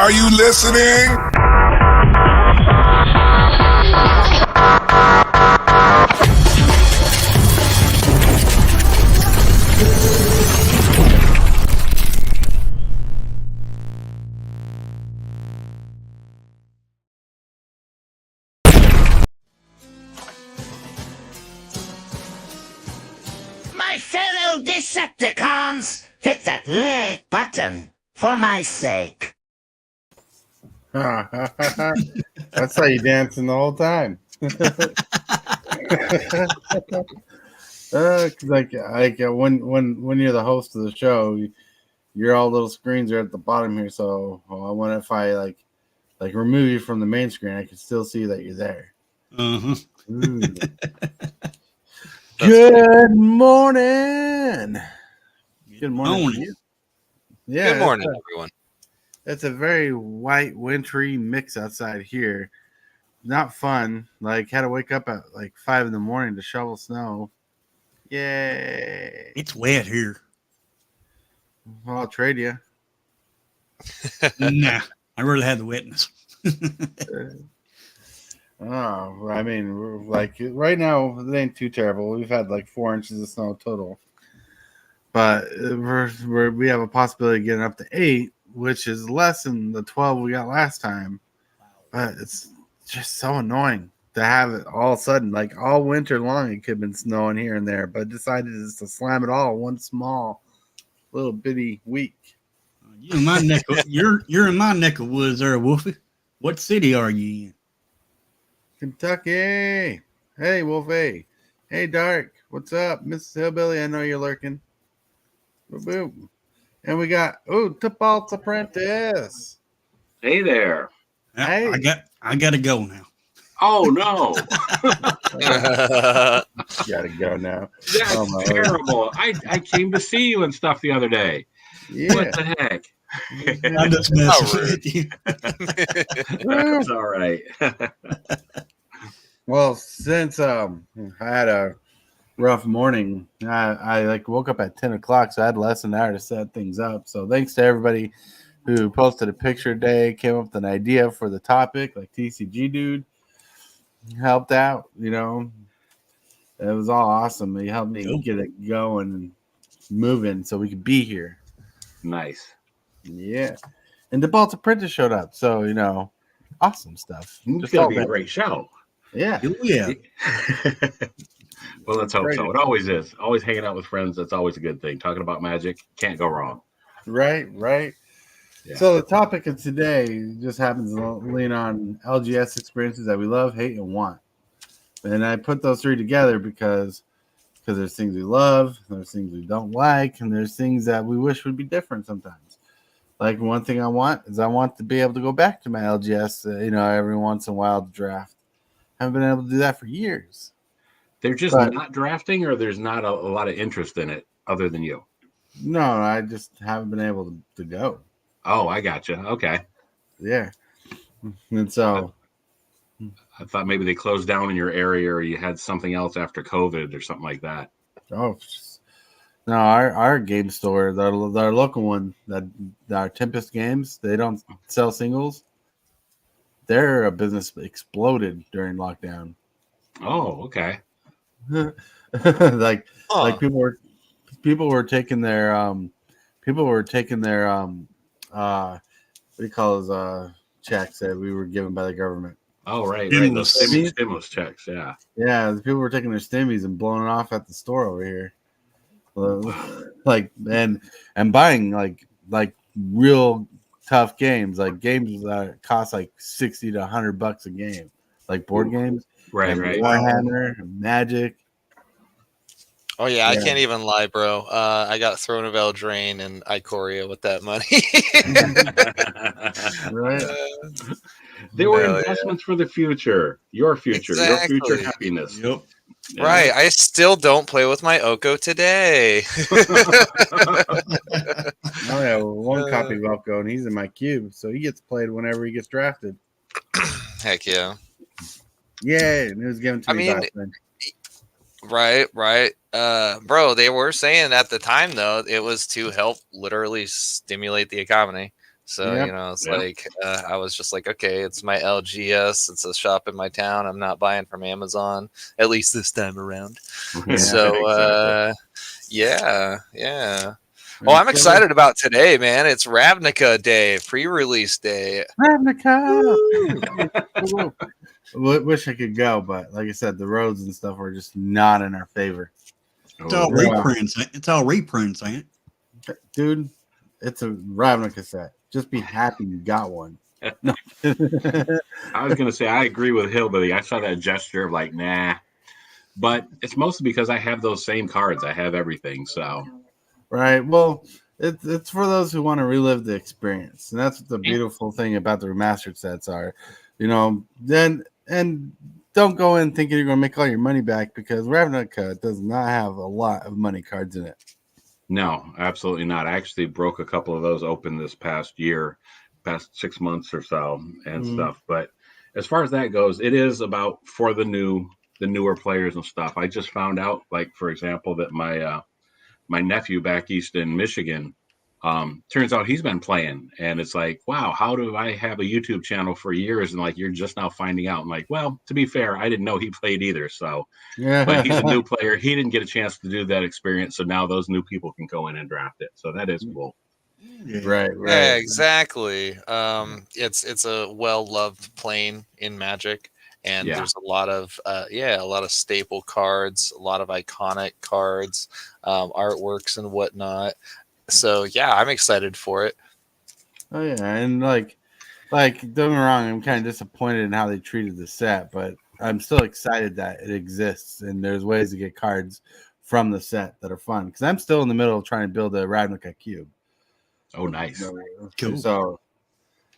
Are you listening? My fellow Decepticons, hit that red button for my sake. That's how you dancing the whole time. When you're the host of the show, your all little screens are at the bottom here. So I wonder if I like remove you from the main screen, I can still see that you're there. Good morning. Good morning. Yeah. Good morning, everyone. It's a very white, wintry mix outside here. Not fun. Like, had to wake up at like 5 a.m. to shovel snow. Yay! It's wet here. Well, I'll trade you. Nah, I really had the wetness. Oh, I mean, like right now, it ain't too terrible. We've had like 4 inches of snow total, but we have a possibility of getting up to 8, which is less than the 12 we got last time. But it's just so annoying to have it all of a sudden, like all winter long. It could have been snowing here and there, but decided just to slam it all in one small little bitty week. You're in my neck. You're in my neck of woods, there, Wolfie. What city are you in? Kentucky. Hey, Wolfie. Hey, Darc. What's up, Mrs. Hillbilly? I know you're lurking. Boop, boop. And we got Tibalts Apprentice. Hey there. Hey. I got to go now. Oh no. Gotta go now. That's terrible. I came to see you and stuff the other day. Yeah. What the heck? I'm just messing with you. That's all right. Well, since I had a rough morning, I like woke up at 10 o'clock, so I had less than an hour to set things up. So thanks to everybody who posted a picture today, came up with an idea for the topic, like TCGdude helped out. You know, it was all awesome. He helped me get it going and moving so we could be here. Nice. Yeah. And the Tibalts Apprentice showed up. So, you know, awesome stuff. It's going to be a great show. Yeah. Oh, yeah. Well, let's hope so. It always is. Always hanging out with friends. That's always a good thing. Talking about magic. Can't go wrong. Right. Yeah. So the topic of today just happens to lean on LGS experiences that we love, hate, and want. And I put those three together because there's things we love, there's things we don't like, and there's things that we wish would be different sometimes. Like one thing I want to be able to go back to my LGS, every once in a while to draft. I haven't been able to do that for years. They're just not drafting, or there's not a lot of interest in it other than you? No, I just haven't been able to go. Oh, I gotcha. Okay. Yeah. And so I thought maybe they closed down in your area, or you had something else after COVID or something like that. Oh, no, our game store, our local one, that our Tempest Games, they don't sell singles. Their business exploded during lockdown. Oh, okay. like people were taking their what do you call those checks that we were given by the government. Oh, right. Those stimulus checks, yeah. Yeah, the people were taking their stimmies and blowing it off at the store over here. Like and buying like real tough games, like games that cost like $60 to $100 a game, like board games. Right. Warhammer, Magic. Oh yeah, I can't even lie, bro. I got Throne of Eldraine and Ikoria with that money. Right. They were investments for the future. Your future. Exactly. Your future happiness. Yep. Yeah. Right. I still don't play with my Oko today. Oh yeah, one copy of Velcro, and he's in my cube, so he gets played whenever he gets drafted. Heck yeah. Yeah, and it was given to me back then. Right. Bro, they were saying at the time, though, it was to help literally stimulate the economy. So, Yep. you know, it's Yep. like I was just like, okay, it's my LGS. It's a shop in my town. I'm not buying from Amazon, at least this time around. Yeah. So, Exactly. yeah. Oh, I'm excited about today, man. It's Ravnica Day, pre-release day. Ravnica. Wish I could go, but like I said, the roads and stuff are just not in our favor. It's all Oh, reprints. It's all reprints, ain't it? Dude, it's a Ravnica set. Just be happy you got one. No. I was gonna say I agree with Hillbilly. I saw that gesture of like, nah. But it's mostly because I have those same cards. I have everything. So Right. Well, it's for those who want to relive the experience, and that's what the beautiful thing about the remastered sets are. You know, then and don't go in thinking you're going to make all your money back because Ravnica does not have a lot of money cards in it. no, absolutely not. I actually broke a couple of those open this past year, past 6 months or so and stuff. But as far as that goes, it is about for the newer players and stuff. I just found out, like for example, that my nephew back east in Michigan, turns out he's been playing, and it's like, wow, how do I have a YouTube channel for years and like you're just now finding out? I'm like, well, to be fair, I didn't know he played either. So, Yeah. but he's a new player. He didn't get a chance to do that experience, so now those new people can go in and draft it. So that is cool. Right. Yeah, exactly. It's a well-loved plane in Magic, and Yeah. there's a lot of staple cards, a lot of iconic cards, artworks and whatnot. So yeah, I'm excited for it. Oh yeah, and like don't get me wrong, I'm kind of disappointed in how they treated the set, but I'm still excited that it exists and there's ways to get cards from the set that are fun. Because I'm still in the middle of trying to build a Ravnica cube. Oh, nice. Cool.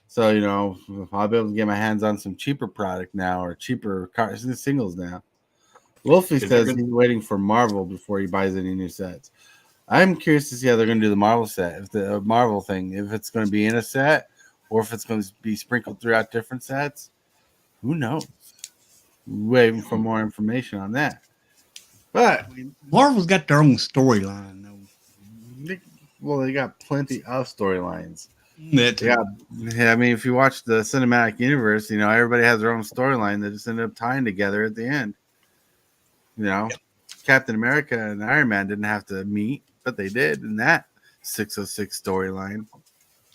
So you know, I'll be able to get my hands on some cheaper product now or cheaper cards singles now. Wolfie Is says there he's waiting for Marvel before he buys any new sets. I'm curious to see how they're going to do the Marvel set, if the Marvel thing, if it's going to be in a set or if it's going to be sprinkled throughout different sets. Who knows? Waiting for more information on that. But Marvel's got their own storyline, though. they got plenty of storylines. That Yeah, I mean, if you watch the cinematic universe, you know everybody has their own storyline that just ended up tying together at the end. You know, Captain America and Iron Man didn't have to meet, but they did in that 606 storyline.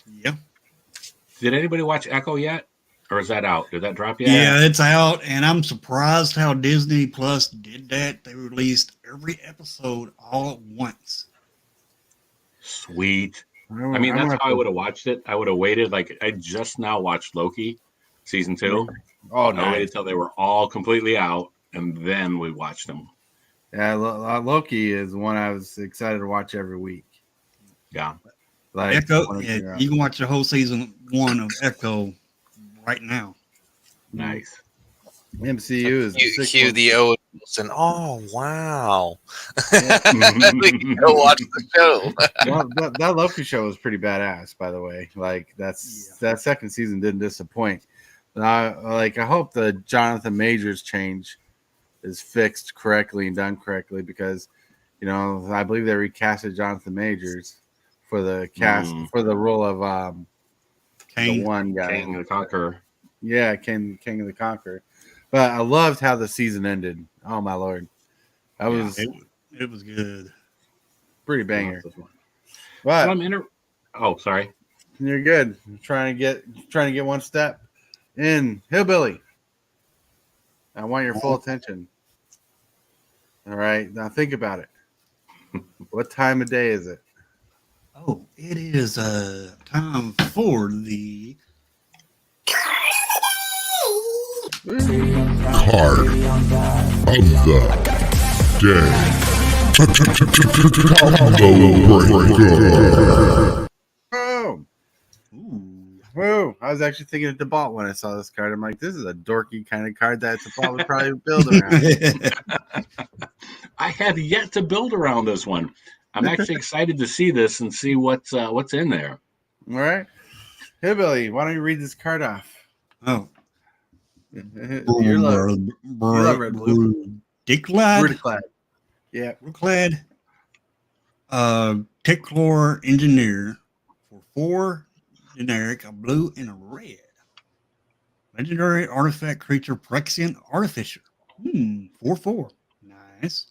Yeah. Did anybody watch Echo yet? Or is that out? Did that drop yet? Yeah, it's out, and I'm surprised how Disney Plus did that. They released every episode all at once. Sweet. I mean, that's how I would have watched it. I would have waited. Like, I just now watched Loki season 2. Oh, I waited till they were all completely out, and then we watched them. Yeah, Loki is one I was excited to watch every week. Yeah. Like Echo, yeah, you can watch the whole season 1 of Echo right now. Nice. MCU is Cue the Owen Wilson. Oh wow! We can go watch the show. Well, that Loki show was pretty badass, by the way. Like that second season didn't disappoint. I hope the Jonathan Majors change is fixed correctly and done correctly because, you know, I believe they recasted Jonathan Majors for the cast for the role of King. the one guy, King of the Conqueror. Yeah, King of the Conqueror. But I loved how the season ended. Oh my lord, that was it was good. pretty banger. But But sorry. you're good. Trying to get one step in. Hillbilly, I want your full attention. All right, now think about it. What time of day is it? Oh, it is time for the Card of the day. Combo breaker. Oh, whoa! I was actually thinking of Tibalts when I saw this card. I'm like, this is a dorky kind of card that Tibalts would probably build around. I have yet to build around this one. I'm actually excited to see this and see what's in there. All right, Hillbilly, why don't you read this card off? Oh, You love Red Blue. Dicklad. Yeah. Ricklad. Ticklor Engineer for 4 generic, a blue, and a red. Legendary artifact creature Phyrexian Artificer. 4/4. Nice.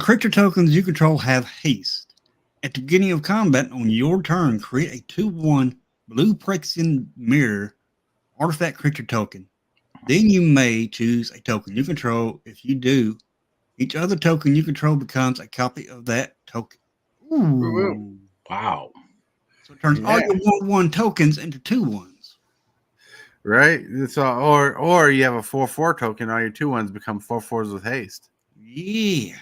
Creature tokens you control have haste. At the beginning of combat on your turn, create a 2/1 blue Phyrexian mirror artifact creature token. Then you may choose a token you control. If you do, each other token you control becomes a copy of that token. Ooh. Wow. So it turns all your 1/1 tokens into 2/1s. Right. So, or you have a 4/4 token. All your 2/1s become 4/4s with haste. Yeah.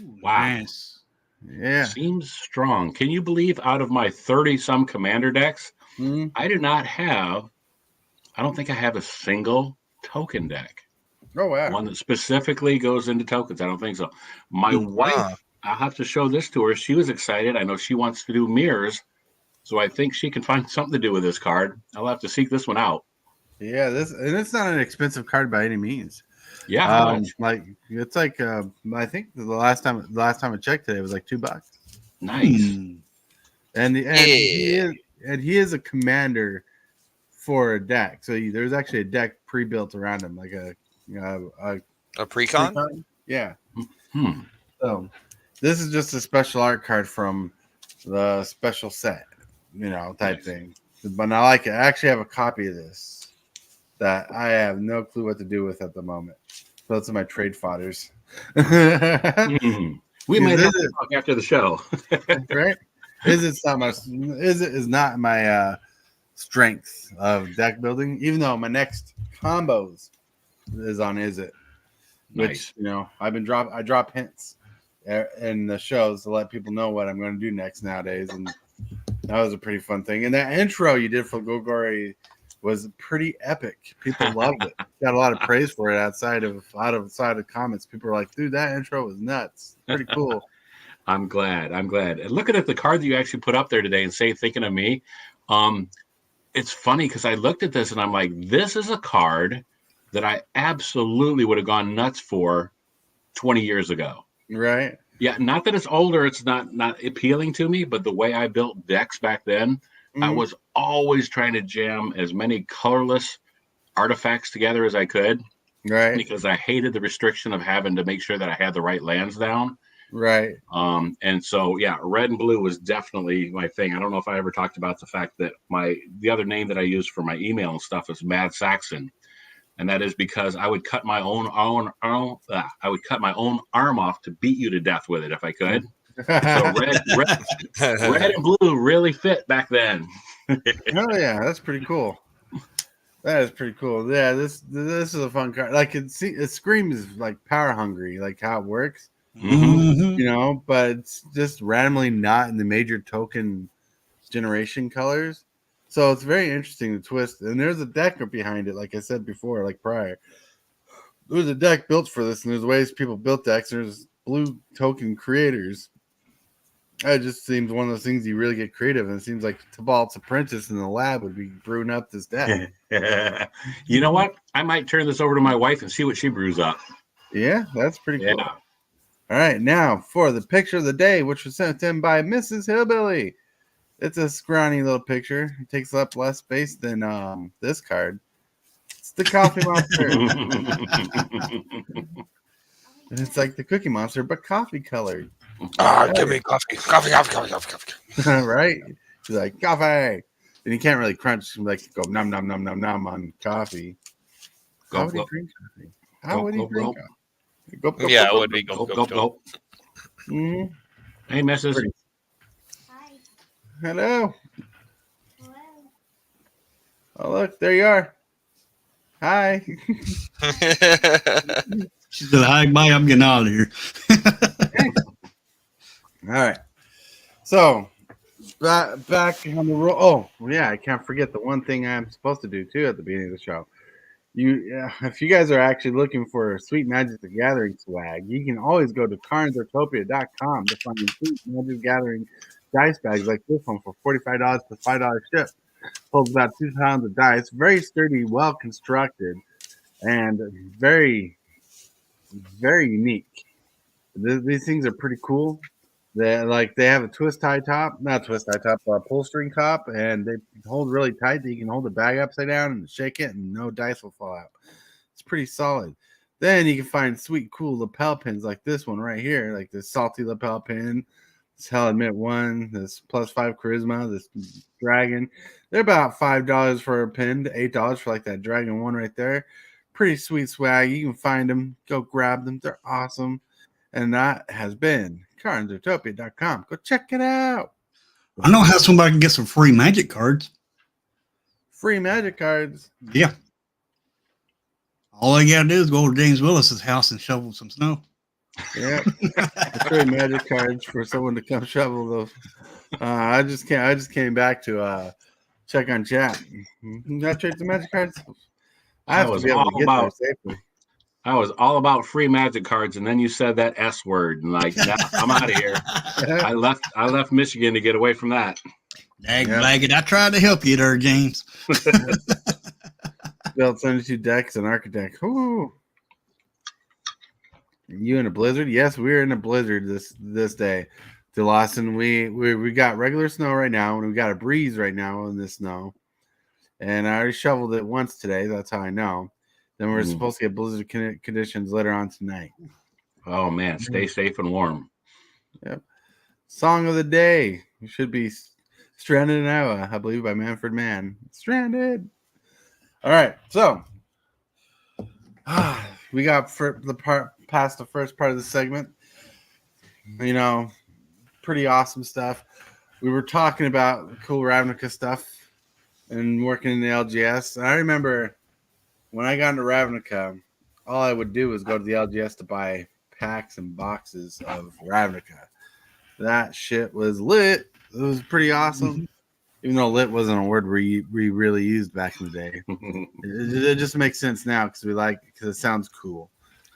Ooh, Wow. nice. Yeah. Seems strong. Can you believe out of my 30-some commander decks, Mhm. I don't think I have a single token deck. Oh wow. One that specifically goes into tokens. I don't think so. My wife, I'll have to show this to her. She was excited. I know she wants to do mirrors. So I think she can find something to do with this card. I'll have to seek this one out. Yeah, it's not an expensive card by any means. Yeah, how much? Like it's like I think the last time I checked today it was like $2. Nice. And he is a commander for a deck. So there's actually a deck pre-built around him, like a precon. Yeah. Hmm. So this is just a special art card from the special set, type thing. But I like it. I actually have a copy of this that I have no clue what to do with at the moment. So those are my trade fodders. We might have to talk after the show. Right? Is not my strength of deck building, even though my next combos is on Is It. Which Nice. I drop hints in the shows to let people know what I'm going to do next nowadays, and that was a pretty fun thing. And that intro you did for Golgari was pretty epic. People loved it. Got a lot of praise for it outside of comments. People were like, "Dude, that intro was nuts. Pretty cool." I'm glad. And looking at the card that you actually put up there today and thinking of me, it's funny because I looked at this and I'm like, this is a card that I absolutely would have gone nuts for 20 years ago. Right. Yeah, not that it's older, it's not appealing to me, but the way I built decks back then, I was always trying to jam as many colorless artifacts together as I could. Right. Because I hated the restriction of having to make sure that I had the right lands down. Right. And so yeah, red and blue was definitely my thing. I don't know if I ever talked about the fact that the other name that I use for my email and stuff is Mad Saxon. And that is because I would cut my own arm off to beat you to death with it if I could. So red and blue really fit back then. Oh yeah, that's pretty cool. That is pretty cool. Yeah, this is a fun card. Like it screams like power hungry, like how it works. But it's just randomly not in the major token generation colors. So it's very interesting to twist. And there's a deck behind it, like I said before, like prior. There's a deck built for this, and there's ways people built decks. There's blue token creators. It just seems one of those things you really get creative, and it seems like Tibalts Apprentice in the lab would be brewing up this deck. You know what? I might turn this over to my wife and see what she brews up. Yeah, that's pretty cool. All right, now for the picture of the day, which was sent in by Mrs. Hillbilly. It's a scrawny little picture. It takes up less space than this card. It's the Coffee Monster. And it's like the Cookie Monster, but coffee colored. Give me coffee. Right? He's like, coffee. And he can't really crunch, like, go nom, nom, nom, nom, nom on coffee. How would he drink coffee? How would he drink coffee? Yeah, it would be go. Hey, Mrs. Hi. Hello. Hello. Oh, look, there you are. Hi. She said, "Hi, bye. I'm getting out of here." All right. So back on the roll. Oh, yeah, I can't forget the one thing I'm supposed to do too at the beginning of the show. If you guys are actually looking for Sweet Magic the Gathering swag, you can always go to carnsortopia.com to find Sweet Magic the Gathering dice bags like this one for $45 plus $5 ship. Holds about 2 pounds of dice. Very sturdy, well constructed, and very, very unique. These things are pretty cool. They have a twist tie top, not twist tie top, pull string top, and they hold really tight that you can hold the bag upside down and shake it, and no dice will fall out. It's pretty solid. Then you can find sweet, cool lapel pins like this one right here, like this salty lapel pin, this Hell Admit one, this +5 charisma, this dragon. They're about $5 for a pin to $8 for like that dragon one right there. Pretty sweet swag. You can find them. Go grab them. They're awesome. And that has been cardsutopia.com. Go check it out. I know how somebody can get some free magic cards. Free magic cards. Yeah. All they got to do is go to James Willis's house and shovel some snow. Yeah. Free magic cards for someone to come shovel those. I just came back to check on chat. I trade some magic cards. I have to be able to get there safely. I was all about free magic cards, and then you said that S word, and like, nah, I'm out of here. I left Michigan to get away from that. Dag I tried to help you there, James. Built 72 decks and architect. Ooh. You in a blizzard? Yes, we're in a blizzard this day. To Lawson, we got regular snow right now, and we got a breeze right now in this snow. And I already shoveled it once today. That's how I know. Then we're supposed to get blizzard conditions later on tonight. Oh, man. Stay safe and warm. Yep. Song of the day. It should be Stranded in Iowa, I believe, by Manfred Mann. Stranded. All right. So, we got past the first part of the segment. You know, pretty awesome stuff. We were talking about cool Ravnica stuff and working in the LGS. And I remember when I got into Ravnica, all I would do was go to the LGS to buy packs and boxes of Ravnica. That shit was lit. It was pretty awesome. Even though lit wasn't a word we really used back in the day. It just makes sense now because it sounds cool.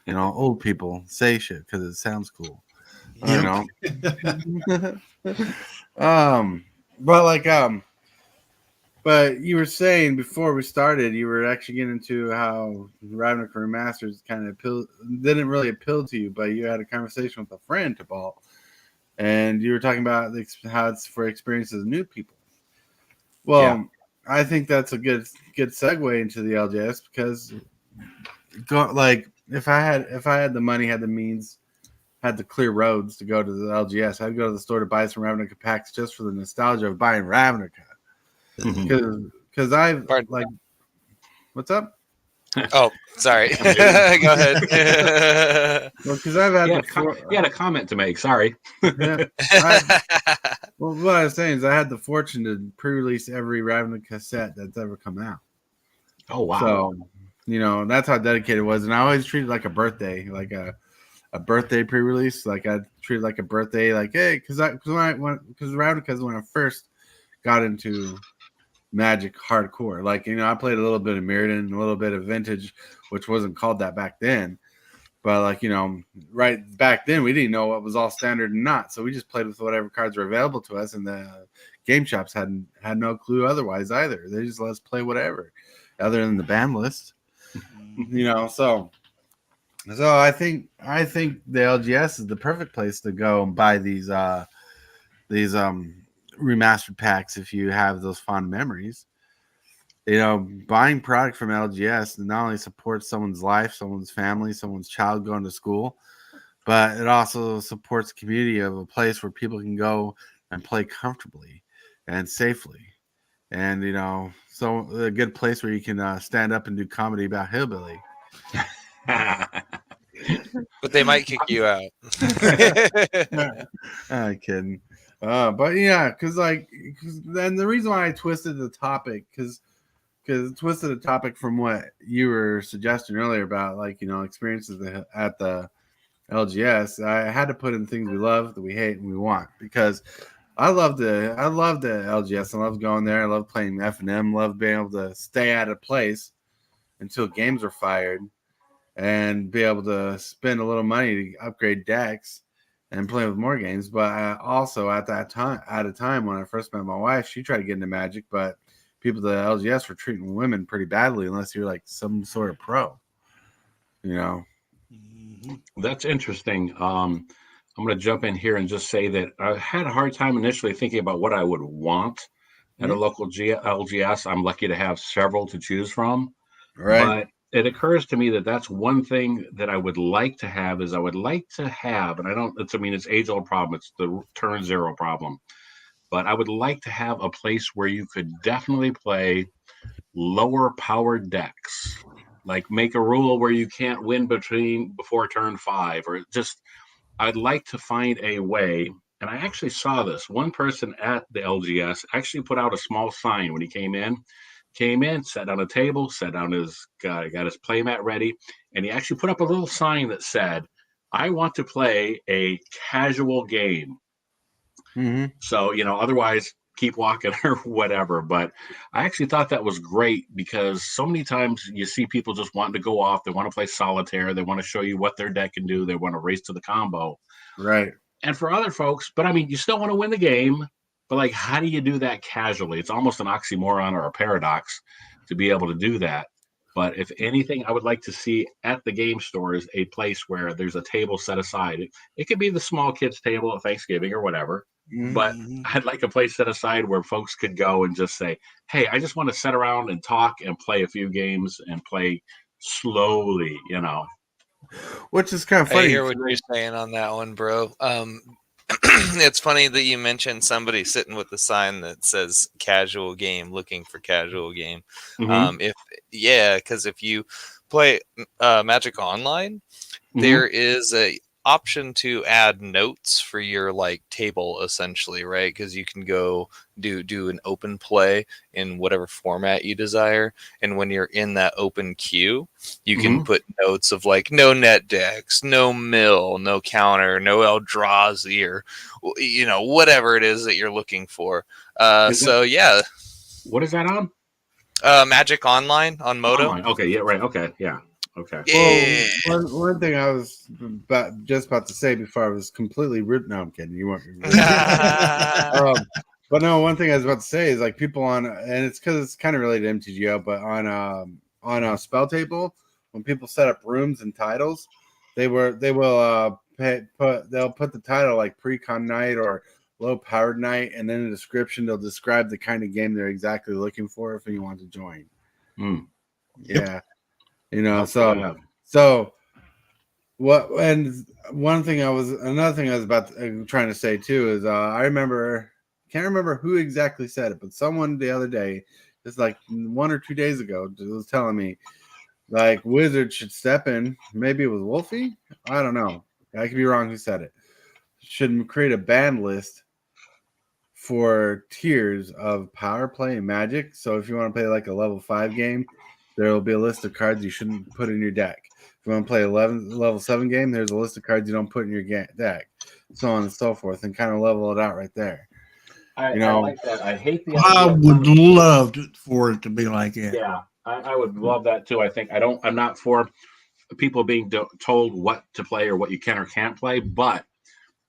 You know, old people say shit because it sounds cool. Yep. I know. But you were saying before we started, you were actually getting into how Ravnica Remasters kind of didn't really appeal to you, but you had a conversation with a friend, Tibalt, and you were talking about how it's for experiences of new people. Well, yeah. I think that's a good segue into the LGS because, if I had the money, had the means, had the clear roads to go to the LGS, I'd go to the store to buy some Ravnica packs just for the nostalgia of buying Ravnica. Because I've like, what's up? Oh, sorry. Go ahead. Well, because I've had you had a comment to make. Sorry. Well, what I was saying is I had the fortune to pre-release every Ravnica set that's ever come out. Oh wow! So that's how dedicated it was, and I always treated it like a birthday, like a birthday pre-release. Like I treated it like a birthday, like hey, because Ravnica when I first got into Magic hardcore, I played a little bit of Mirrodin, a little bit of Vintage, which wasn't called that back then, but right back then we didn't know what was all standard and not, so we just played with whatever cards were available to us, and the game shops had no clue otherwise either. They just let us play whatever other than the ban list. So I think the LGS is the perfect place to go and buy these remastered packs if you have those fond memories. Buying product from LGS not only supports someone's life, someone's family, someone's child going to school, but it also supports the community of a place where people can go and play comfortably and safely. And so a good place where you can stand up and do comedy about hillbilly. But they might kick you out. I'm kidding. But yeah, because then the reason why I twisted the topic, because it twisted the topic from what you were suggesting earlier about experiences at the LGS. I had to put in things we love, that we hate, and we want, because I love the LGS. I love going there. I love playing F&M. Love being able to stay at a place until games are fired and be able to spend a little money to upgrade decks and play with more games. But also at a time when I first met my wife, she tried to get into Magic, but people at the LGS were treating women pretty badly unless you're like some sort of pro. That's interesting. I'm going to jump in here and just say that I had a hard time initially thinking about what I would want at a local LGS. I'm lucky to have several to choose from, Right. but it occurs to me that that's one thing that I would like to have is I would like to have, and I don't, it's, I mean, it's age old problem. It's the turn zero problem, but I would like to have a place where you could definitely play lower powered decks. Like make a rule where you can't win before turn 5, or just I'd like to find a way. And I actually saw this. One person at the LGS actually put out a small sign when he came in, sat down a table, sat down his got his playmat ready, and he actually put up a little sign that said, "I want to play a casual game." Mm-hmm. So, otherwise keep walking or whatever. But I actually thought that was great because so many times you see people just wanting to go off. They want to play solitaire. They want to show you what their deck can do. They want to race to the combo. Right. And for other folks, but I mean, you still want to win the game. But like, how do you do that casually? It's almost an oxymoron or a paradox to be able to do that. But if anything, I would like to see at the game stores a place where there's a table set aside. It could be the small kids' table at Thanksgiving or whatever. But Mm-hmm. I'd like a place set aside where folks could go and just say, "Hey, I just want to sit around and talk and play a few games and play slowly." Which is kind of I funny. hear what you're saying on that one, bro. It's funny that you mentioned somebody sitting with a sign that says "casual game," looking for casual game. Mm-hmm. Because if you play Magic Online, Mm-hmm. there is a option to add notes for your like table, essentially, right? Because you can go do an open play in whatever format you desire, and when you're in that open queue, you can Mhm. put notes of like no net decks, no mill, no counter, no Eldrazi, or whatever it is that you're looking for. Is that So yeah, what is that on? Magic Online on Moto. Online. Okay. Yeah. Right. Okay. Yeah. Okay. Well, Yeah. one thing I was just about to say before I was completely rude. No, I'm kidding. You weren't. But no, one thing I was about to say is like people on, and it's because it's kind of related to MTGO, but on a spell table, when people set up rooms and titles, they'll put the title like pre-con night or low powered night, and then in the description they'll describe the kind of game they're exactly looking for if you want to join. Mm. Yeah, Okay, yeah. so what? And another thing I was trying to say too is can't remember who exactly said it, but someone the other day, just like 1 or 2 days ago, was telling me like Wizards should step in. Maybe it was Wolfie. I don't know. I could be wrong. Who said it? Should create a ban list for tiers of power play and Magic. So if you want to play like a level 5 game, there will be a list of cards you shouldn't put in your deck. If you want to play level 7 game, there's a list of cards you don't put in your deck, so on and so forth, and kind of level it out right there. I like that. I hate the I idea. would love for it to be like that. Yeah, I would love that too. I'm not for people being told what to play or what you can or can't play, but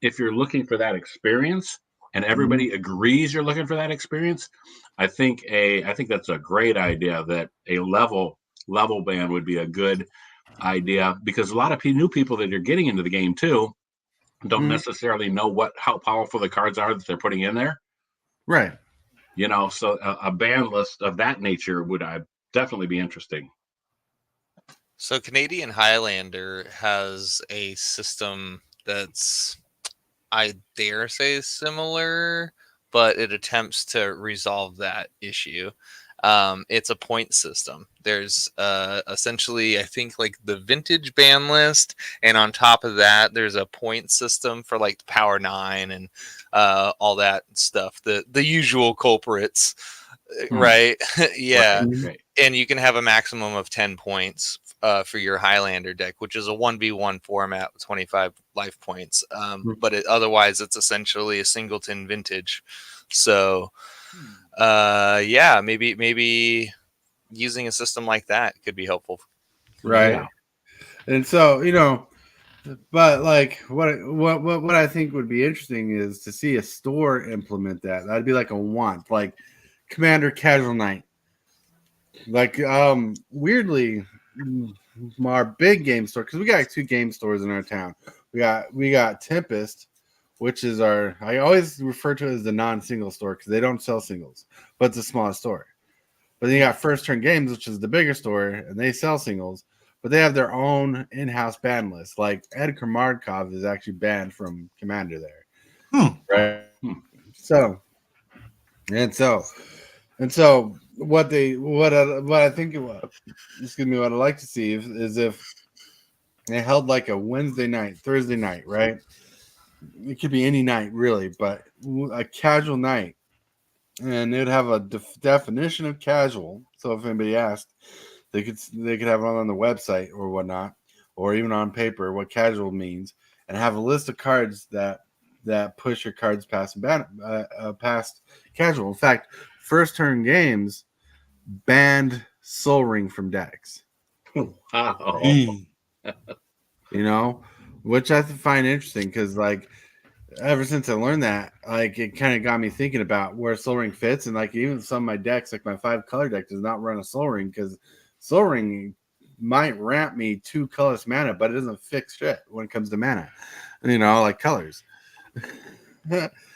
if you're looking for that experience and everybody agrees you're looking for that experience, I think that's a great idea. That a level ban would be a good idea because a lot of new people that you're getting into the game too don't necessarily know how powerful the cards are that they're putting in there. Right. So a ban list of that nature would definitely be interesting. So Canadian Highlander has a system that's, I dare say, similar, but it attempts to resolve that issue. It's a point system. There's essentially, I think, like the vintage ban list, and on top of that, there's a point system for like the Power 9 and all that stuff. The usual culprits, right? Yeah. Right. And you can have a maximum of 10 points for your Highlander deck, which is a 1v1 format with 25 life points. But otherwise, it's essentially a singleton vintage. So, maybe using a system like that could be helpful. Right. Yeah. And so, but like what I think would be interesting is to see a store implement that. That'd be like a want, like Commander Casual Night. Like weirdly, our big game store, because we got 2 game stores in our town. We got Tempest, which is I always refer to it as the non-single store because they don't sell singles, but it's the smallest store. But then you got First Turn Games, which is the bigger store, and they sell singles, but they have their own in-house ban list. Like Edgar Markov is actually banned from Commander there, right? So what I think excuse me, what I like to see is if they held like a Wednesday night, Thursday night, right? It could be any night really, but a casual night, and they'd have a definition of casual. So if anybody asked, they could have it on the website or whatnot, or even on paper what casual means, and have a list of cards that push your cards past past casual. In fact, First Turn Games banned Soul Ring from decks. Wow. You know, which I find interesting because like ever since I learned that, like it kind of got me thinking about where Soul Ring fits, and like even some of my decks, like my 5-color deck, does not run a Soul Ring because Soul Ring might ramp me 2 colorless mana, but it doesn't fix shit when it comes to mana. You know, like colors.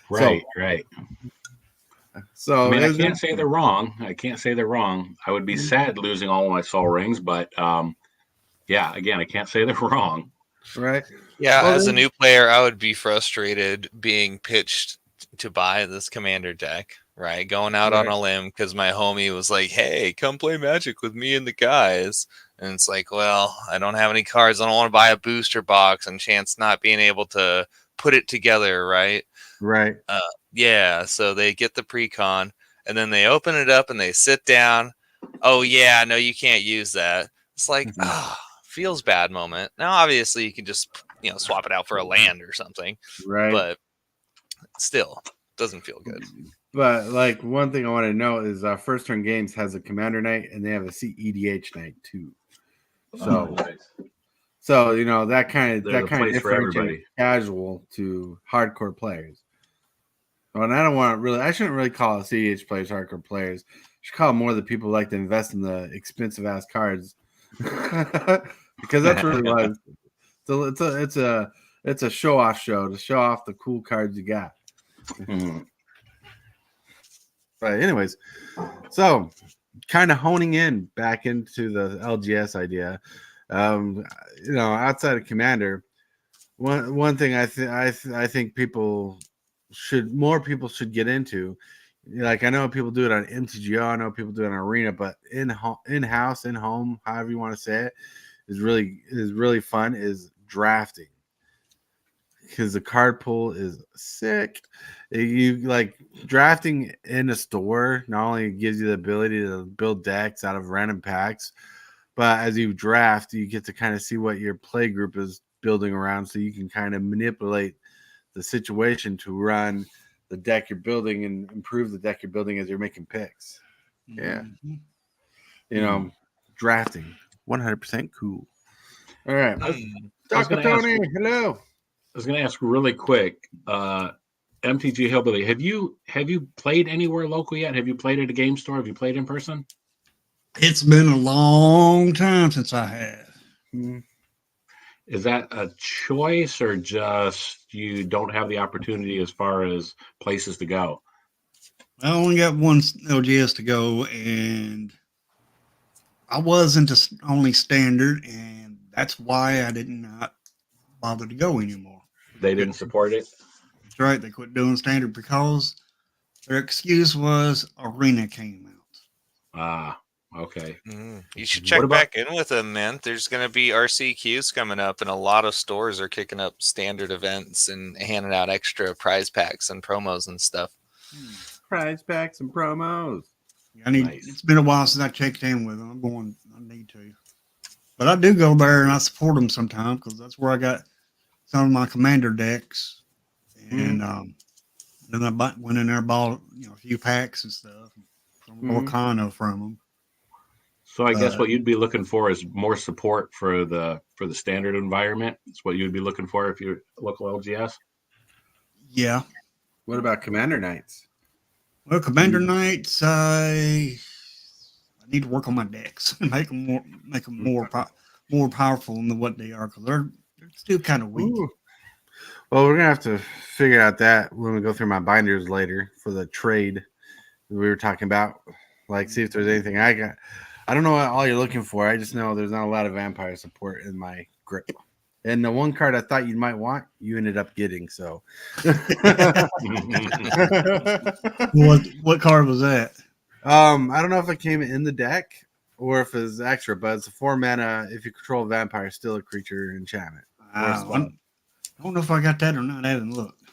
Right. So I mean, I can't say they're wrong. I would be sad losing all my Soul Rings, but yeah, again, I can't say they're wrong. Right. Yeah, Well, as a new player, I would be frustrated being pitched to buy this commander deck, right? Going out on a limb because my homie was like, hey, come play Magic with me and the guys. And it's like, well, I don't have any cards. I don't want to buy a booster box and chance not being able to put it together, right? Right. Yeah, so they get the pre-con, and then they open it up and they sit down. Oh, yeah, no, you can't use that. It's like, feels bad moment. Now, obviously, you can just swap it out for a land or something, Right. but still doesn't feel good. But like one thing I want to know is First Turn Games has a Commander night and they have a CEDH night too. So, so you know that kind of differentiates casual to hardcore players. And I don't want to really. I shouldn't really call CEDH players hardcore players. I should call them more the people who like to invest in the expensive ass cards because that's really what it's a show off show to show off the cool cards you got. But anyways, so kind of honing in back into the LGS idea, outside of Commander, one thing I think more people should get into. Like I know people do it on MTGO, I know people do it on Arena, but in-house, in home, however you want to say it, is really fun. Is drafting. Because the card pool is sick. You like drafting in a store not only gives you the ability to build decks out of random packs, but as you draft, you get to kind of see what your play group is building around, so you can kind of manipulate the situation to run the deck you're building and improve the deck you're building as you're making picks. Yeah. Drafting 100% cool. All right. Dr. Tony, hello. I was going to ask really quick, MTG Hillbilly, have you played anywhere local yet? Have you played at a game store? Have you played in person? It's been a long time since I have. Is that a choice or just you don't have the opportunity as far as places to go? I only got one LGS to go, and I was into only standard, and that's why I did not bother to go anymore. They didn't support it? That's right. They quit doing standard because their excuse was Arena came out. Okay. You should check back in with them, man. There's going to be RCQs coming up, and a lot of stores are kicking up standard events and handing out extra prize packs and promos and stuff. Prize packs and promos. It's been a while since I checked in with them. I need to. But I do go there and I support them sometimes because that's where I got some of my commander decks. And then I went in there and bought a few packs and stuff. Some Volcano from them. So I guess what you'd be looking for is more support for the standard environment. It's what you'd be looking for if you're local LGS. Yeah. What about Commander Nights? Well, Commander Nights, I need to work on my decks and make them more powerful than what they are because they're still kind of weak. Well, we're gonna have to figure out that when we go through my binders later for the trade that we were talking about. Like, see if there's anything I got. I don't know what all you're looking for. I just know there's not a lot of vampire support in my grip. And the one card I thought you might want, you ended up getting. So, What card was that? I don't know if it came in the deck or if it's extra, but it's a 4 mana. If you control a vampire, still a creature enchantment. I don't know if I got that or not. I haven't looked.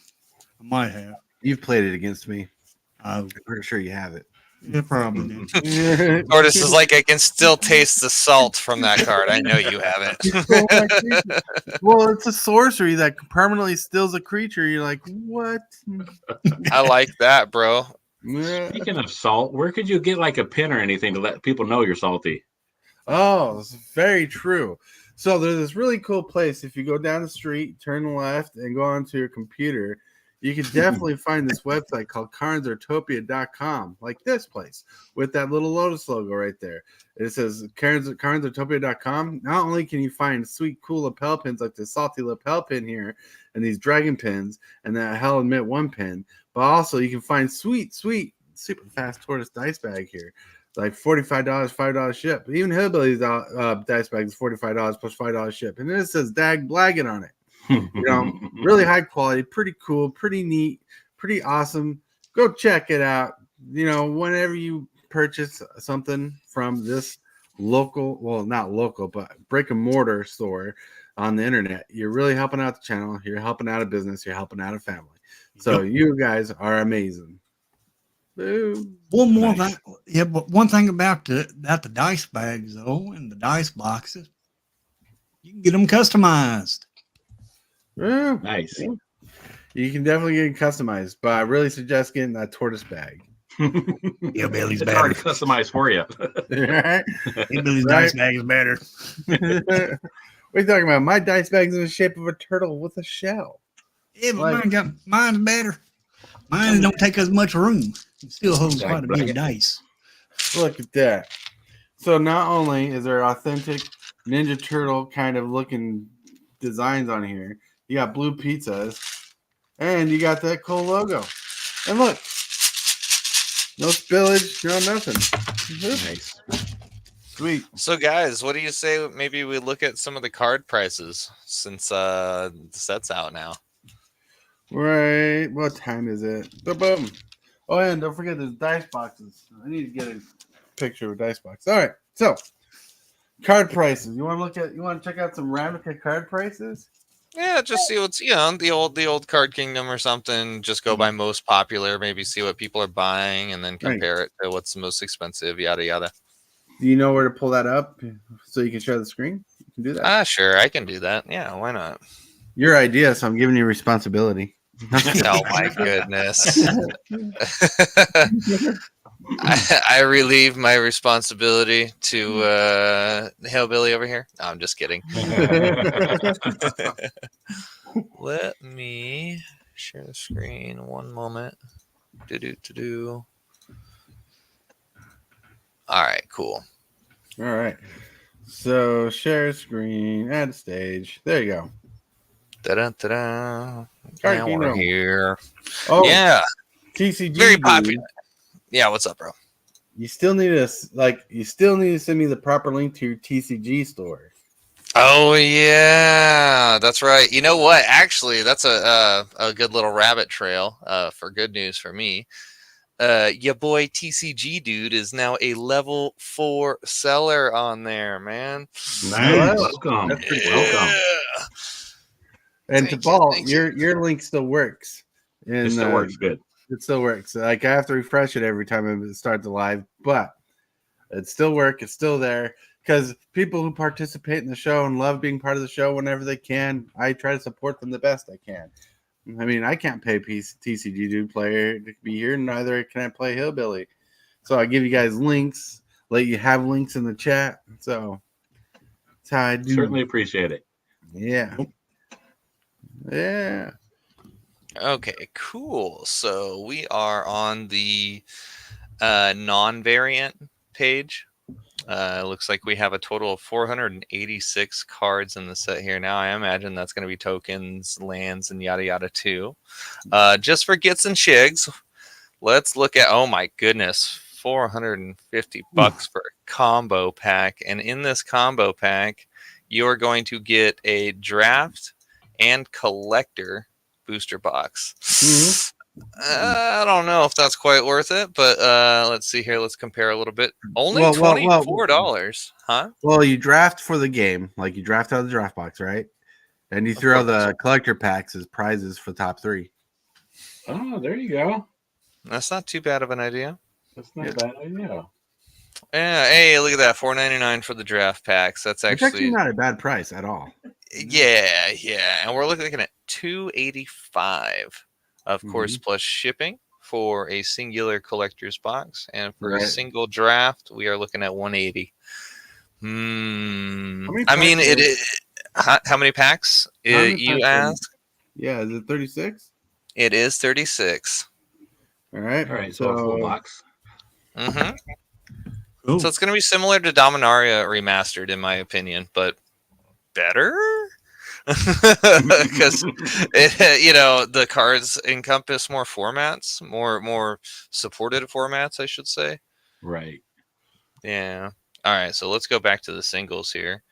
I might have. You've played it against me. I'm pretty sure you have it. Yeah, probably did. Tortoise is like, I can still taste the salt from that card. I know you have it. Well, it's a sorcery that permanently stills a creature. You're like, what? I like that, bro. Speaking of salt, where could you get like a pin or anything to let people know you're salty? Oh, it's very true. So there's this really cool place. If you go down the street, turn left, and go onto your computer, you can definitely find this website called carnsortopia.com, like this place, with that little Lotus logo right there. It says carnsortopia.com. Not only can you find sweet, cool lapel pins like the salty lapel pin here, and these dragon pins, and that Hell Admit 1 pin, but also you can find sweet, super fast tortoise dice bag here. Like $45, $5 ship. Even Hillbilly's dice bag is $45 plus $5 ship. And then it says Dag Blagging on it. You know, really high quality, pretty cool, pretty neat, pretty awesome. Go check it out. You know, whenever you purchase something from this local, well, not local, but brick and mortar store on the internet, you're really helping out the channel. You're helping out a business. You're helping out a family. So you guys are amazing. Boom. One more thing, yeah, but one thing about the dice bags though, and the dice boxes, you can get them customized. Yeah. Nice. You can definitely get it customized, but I really suggest getting that tortoise bag. Yeah, Billy's It's better. already customized for you. Right? Billy's dice bag is better. What are you talking about? My dice bag's in the shape of a turtle with a shell. Yeah, but mine's better. Mine don't take as much room. It still holds quite a bit of dice. Look at that. So not only is there authentic Ninja Turtle kind of looking designs on here, you got blue pizzas, and you got that cool logo. And look, no spillage, no nothing. Nice. Sweet. So, guys, what do you say? Maybe we look at some of the card prices since the set's out now. Right. What time is it? Boom, boom. Oh, and don't forget there's dice boxes. I need to get a picture of a dice box. All right. So, card prices. You want to check out some Ravnica card prices? Yeah, just see what's the old Card Kingdom or something. Just go by most popular. Maybe see what people are buying, and then compare it to what's the most expensive. Yada yada. Do you know where to pull that up so you can share the screen? You can do that. Sure, I can do that. Yeah, why not? Your idea, so I'm giving you responsibility. Oh my goodness. I relieve my responsibility to Hillbilly over here. No, I'm just kidding. Let me share the screen. One moment. Do. All right, cool. All right. So share screen, add a stage. There you go. Da-da-da-da. Card Now Kingdom. we're here. Oh, Yeah, TCG. very dude. popular. Yeah, what's up, bro? You still need to send me the proper link to your TCG store. Oh yeah, that's right. You know what? Actually, that's a good little rabbit trail for good news for me. Your boy TCGdude is now a level 4 seller on there, man. Nice. Welcome. That's pretty Welcome. And Thank Tibalt, you. your link still works. And It still works good. It still works. Like I have to refresh it every time I start the live, but it still works. It's still there because people who participate in the show and love being part of the show whenever they can, I try to support them the best I can. I mean, I can't pay TCGdude player to be here, neither can I play Hillbilly. So I give you guys links, let you have links in the chat. So that's how I do. Certainly appreciate it. Yeah. Yeah. Okay, cool. So we are on the non-variant page. Looks like we have a total of 486 cards in the set here. Now I imagine that's going to be tokens, lands, and yada yada too. Just for gits and shigs, let's look at, oh my goodness, $450 for a combo pack. And in this combo pack, you are going to get a draft and collector booster box. I don't know if that's quite worth it, but let's see here. Let's compare a little bit. Only $24, huh? Well, you draft for the game, like you draft out of the draft box, right? And you Of throw course. the collector packs as prizes for the top 3. Oh, there you go. That's not too bad of an idea. That's not a bad idea. Yeah, hey, look at that, $4.99 for the draft packs. That's It's actually actually not a bad price at all. yeah, and we're looking at $285, of course, Mhm. plus shipping for a singular collector's box, and for a Right. single draft, we are looking at $180. many I mean, packs it are- is. How many packs? many You packs are- ask. Yeah, is it 36? It is 36. All right. All right, so a full box. Mm-hmm. Cool. So it's going to be similar to Dominaria Remastered, in my opinion, but better. Because the cards encompass more formats, more supported formats, I should say. Right. Yeah. All right. So let's go back to the singles here,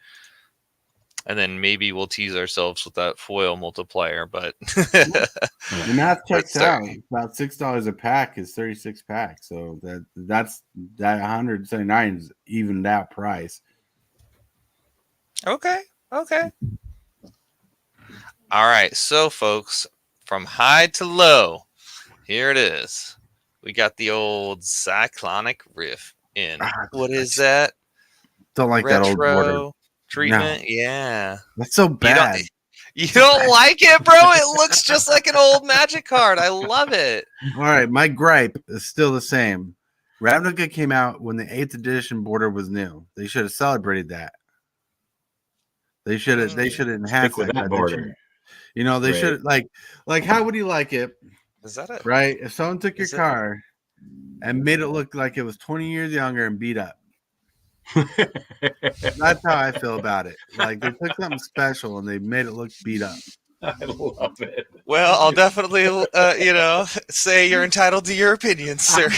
and then maybe we'll tease ourselves with that foil multiplier. But The math checks Let's start. out. About $6 a pack is 36 packs. So that's that 179 is evened out price. Okay. All right. So, folks, from high to low, here it is. We got the old Cyclonic Rift in. What is that? Don't like that old border. Retro treatment? Yeah. That's so bad. You don't like it, bro? It looks just like an old Magic card. I love it. All right, my gripe is still the same. Ravnica came out when the 8th edition border was new. They should have celebrated that. They should have enhanced with that card. They border. should- You know, they Right. should like how would you like it, Is that it? right? If someone took your Is it- car and made it look like it was 20 years younger and beat up. That's how I feel about it. Like they took something special and they made it look beat up. I love it. Well, I'll definitely, say you're entitled to your opinion, sir.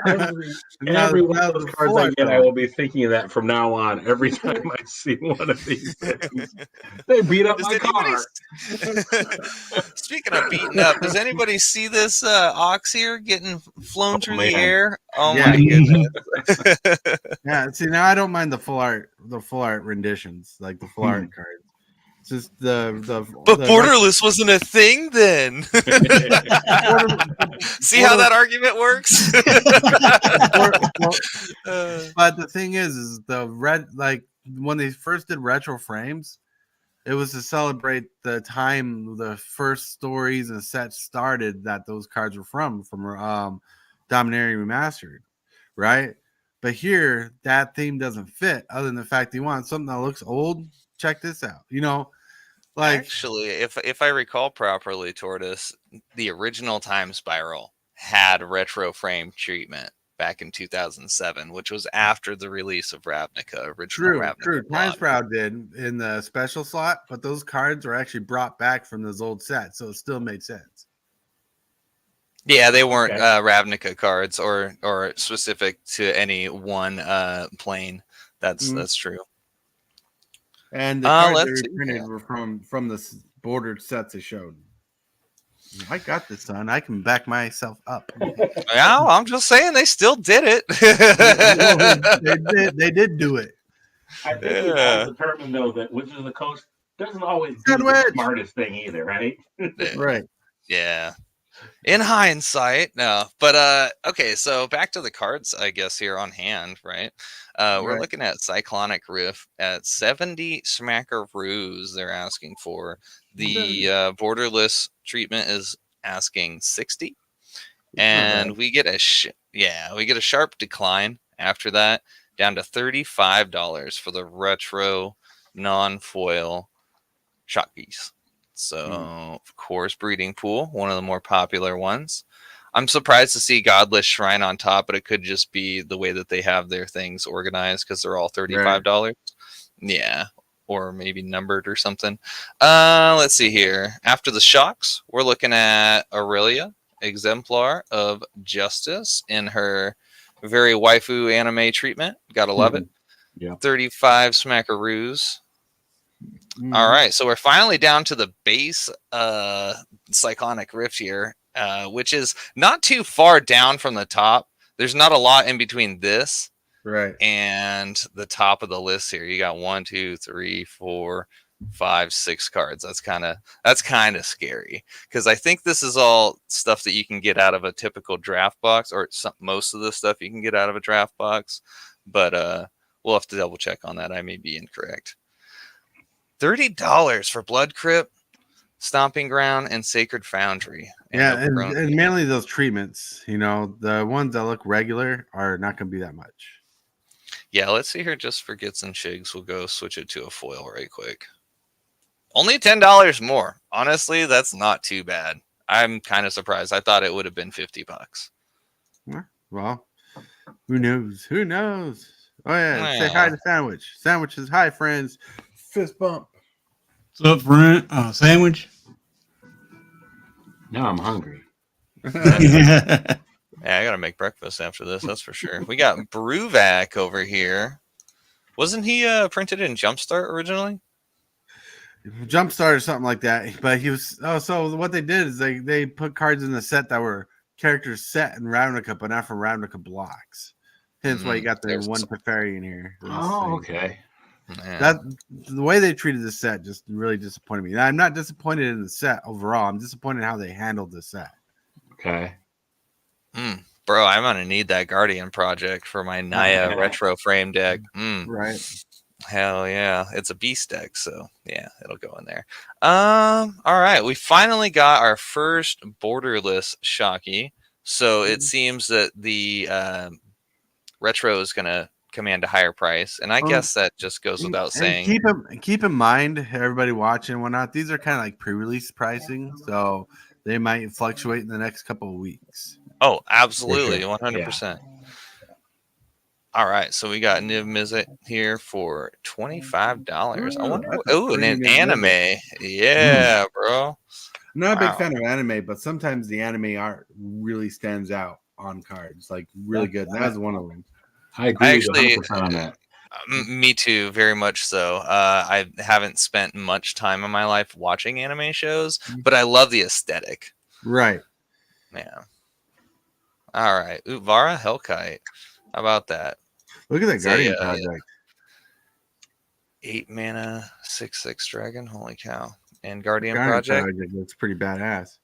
Every one of Now those the cards I fourth get, I one. will be thinking of that from now on. Every time I see one of these things, they beat up Does my anybody- car. Speaking of beating up, does anybody see this ox here getting flown through the man. air? Oh Yeah. my goodness! Yeah, see now I don't mind the full art renditions, like the full art cards. It's just But borderless wasn't a thing then. See how that argument works? But the thing is the red, like when they first did retro frames, it was to celebrate the time the first stories and sets started that those cards were from Dominaria Remastered, right? But here that theme doesn't fit, other than the fact you want something that looks old. Check this out, like Actually, if I recall properly, Tortoise, the original Time Spiral had retro frame treatment back in 2007, which was after the release of Ravnica. Original Ravnica true. block. Time Sprout did in the special slot, but those cards were actually brought back from those old sets, so it still made sense. Yeah, they weren't Okay. Ravnica cards or specific to any one plane. That's true. And the cards let's they see reprinted here. were from the bordered sets they showed. I got this, son. I can back myself up. Yeah, I'm just saying they still did it. They did do it. I think we've Yeah. all determined, though, that Wizards of the Coast doesn't always do Good the witch. smartest thing either, right? Right. Yeah. In hindsight, no. But okay, so back to the cards, I guess, here on hand, right? We're Right. looking at Cyclonic Rift at 70 smackaroos they're asking for. The borderless treatment is asking 60. And we get a sharp decline after that, down to $35 for the retro non-foil shotgeese. So, of course, Breeding Pool, one of the more popular ones. I'm surprised to see Godless Shrine on top, but it could just be the way that they have their things organized because they're all $35. Yeah, or maybe numbered or something. Let's see here. After the shocks, we're looking at Aurelia, Exemplar of Justice in her very waifu anime treatment. Gotta love it. Yeah. 35 smackaroos. All right, so we're finally down to the base Cyclonic Rift here, which is not too far down from the top. There's not a lot in between this and the top of the list here. You got 1, 2, 3, 4, 5, 6 cards. That's kind of scary because I think this is all stuff that you can get out of a typical draft box, or most of the stuff you can get out of a draft box. But we'll have to double check on that. I may be incorrect. $30 for Blood Crypt, Stomping Ground, and Sacred Foundry. And mainly those treatments. You know, the ones that look regular are not going to be that much. Yeah, let's see here. Just for Gits and Shigs, we'll go switch it to a foil right quick. Only $10 more. Honestly, that's not too bad. I'm kind of surprised. I thought it would have been $50. Well, who knows? Who knows? Oh, yeah. Say hi to Sandwich. Sandwich is hi, friends. Fist bump. What's up, friend? Sandwich? Now I'm hungry. Yeah, I got to make breakfast after this. That's for sure. We got Bruvac over here. Wasn't he printed in Jumpstart originally? Jumpstart or something like that. But he was. Oh, so what they did is they put cards in the set that were characters set in Ravnica, but not from Ravnica blocks. Hence why you got the one Teferi in here. Oh, okay. That the way they treated the set just really disappointed me. I'm not disappointed in the set overall. I'm disappointed in how they handled the set. Okay. Bro, I'm gonna need that Guardian project for my Naya retro frame deck. Right. Hell yeah. It's a beast deck, so yeah, it'll go in there. All right. We finally got our first borderless Shocky. So it seems that the retro is gonna command a higher price, and I guess that just goes without saying. Keep in mind, everybody watching and whatnot, these are kind of like pre-release pricing, so they might fluctuate in the next couple of weeks. Oh, absolutely, 100%. All right, so we got Niv Mizzet here for $25. I wonder. Oh, and an anime, yeah, bro. I'm not a big fan of anime, but sometimes the anime art really stands out on cards, like really good. And that was one of them. I agree. Actually, 100% on that. Me too, very much so. I haven't spent much time in my life watching anime shows, but I love the aesthetic. Right. Yeah. All right. Vara Hellkite. How about that? Look at that Guardian project. 8 mana, 6/6 dragon. Holy cow. And Guardian project looks pretty badass.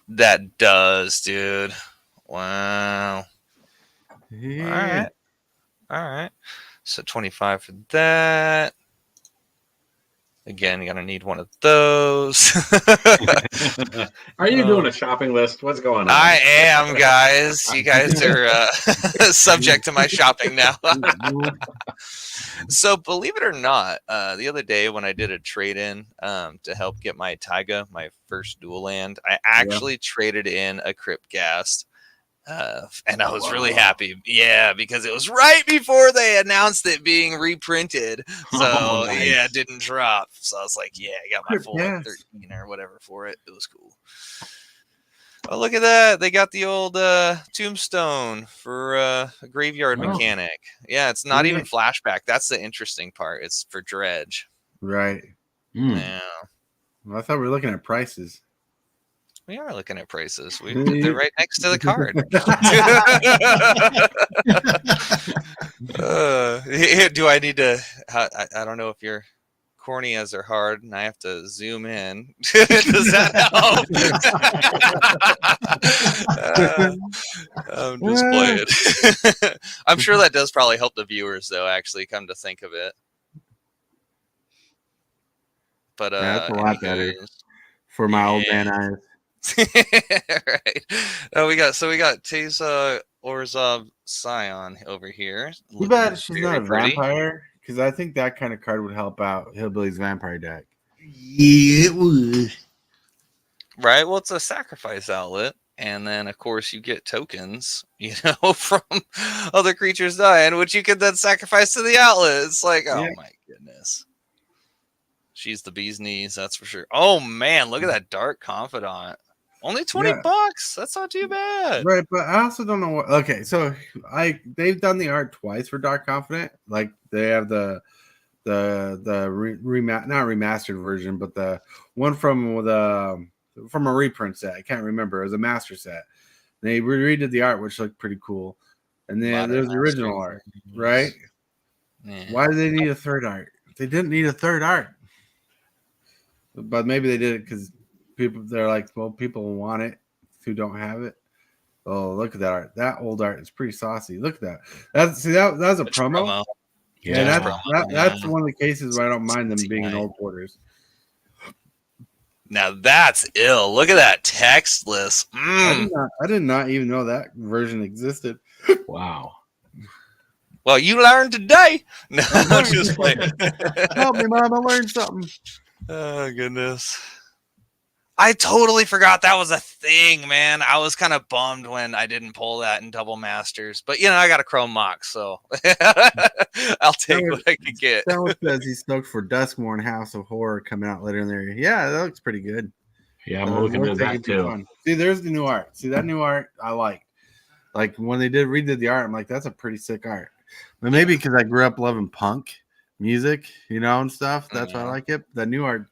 That does, dude. Wow. Yeah. All right. So 25 for that. Again, you're gonna need one of those. Are you doing a shopping list? What's going on? I am, guys. You guys are subject to my shopping now. So, believe it or not, the other day when I did a trade-in to help get my Taiga, my first dual land, I actually traded in a Cryptghast. And I was really happy. Yeah, because it was right before they announced it being reprinted. So, yeah, it didn't drop. So I was like, yeah, I got my full 13 or whatever for it. It was cool. Oh, look at that. They got the old tombstone for a graveyard mechanic. Yeah, it's not even flashback. That's the interesting part. It's for dredge. Right. Yeah. Well, I thought we were looking at prices. We are looking at prices. They're right next to the card. Do I need to? I don't know if you're corny as they're hard, and I have to zoom in. Does that help? I'm just playing. I'm sure that does probably help the viewers, though. Actually, come to think of it. But that's a lot better for my old man eyes. Right. We got Teysa Orzhov Scion over here. Too bad she's not a vampire, because I think that kind of card would help out Hillbilly's vampire deck. Yeah, it would. Right. Well, it's a sacrifice outlet, And then, of course, you get tokens, you know, from other creatures dying, which you can then sacrifice to the outlet. It's like, oh Yeah. my goodness. She's the bee's knees, that's for sure. Oh man, look at that Dark Confidant. Only $20. That's not too bad. Right, but I also don't know what. Okay, so they've done the art twice for Dark Confidant. Like they have the not remastered version, but the one from a reprint set. I can't remember. It was a master set. They redid the art, which looked pretty cool. And then there's the original art, right? Yeah. Why do they need a third art? They didn't need a third art. But maybe they did it because they're like, well, people want it who don't have it. Oh, look at that art. That old art is pretty saucy. Look at that. That was a promo. Yeah, That's one of the cases where I don't mind them being in old quarters. Now that's ill. Look at that text list. I did not even know that version existed. Wow. Well, you learned today. No, I'm just playing. Help me, Mom. I learned something. Oh, goodness. I totally forgot that was a thing, man. I was kind of bummed when I didn't pull that in Double Masters. But, I got a Chrome Mox, so I'll take what I can get. That says he's stoked for Duskmorn House of Horror coming out later in the year. Yeah, that looks pretty good. Yeah, I'm looking at that too. Fun. See, there's the new art. See, that new art I like. Like when they redid the art, I'm like, that's a pretty sick art. But maybe because I grew up loving punk music, and stuff. That's why I like it. That new art,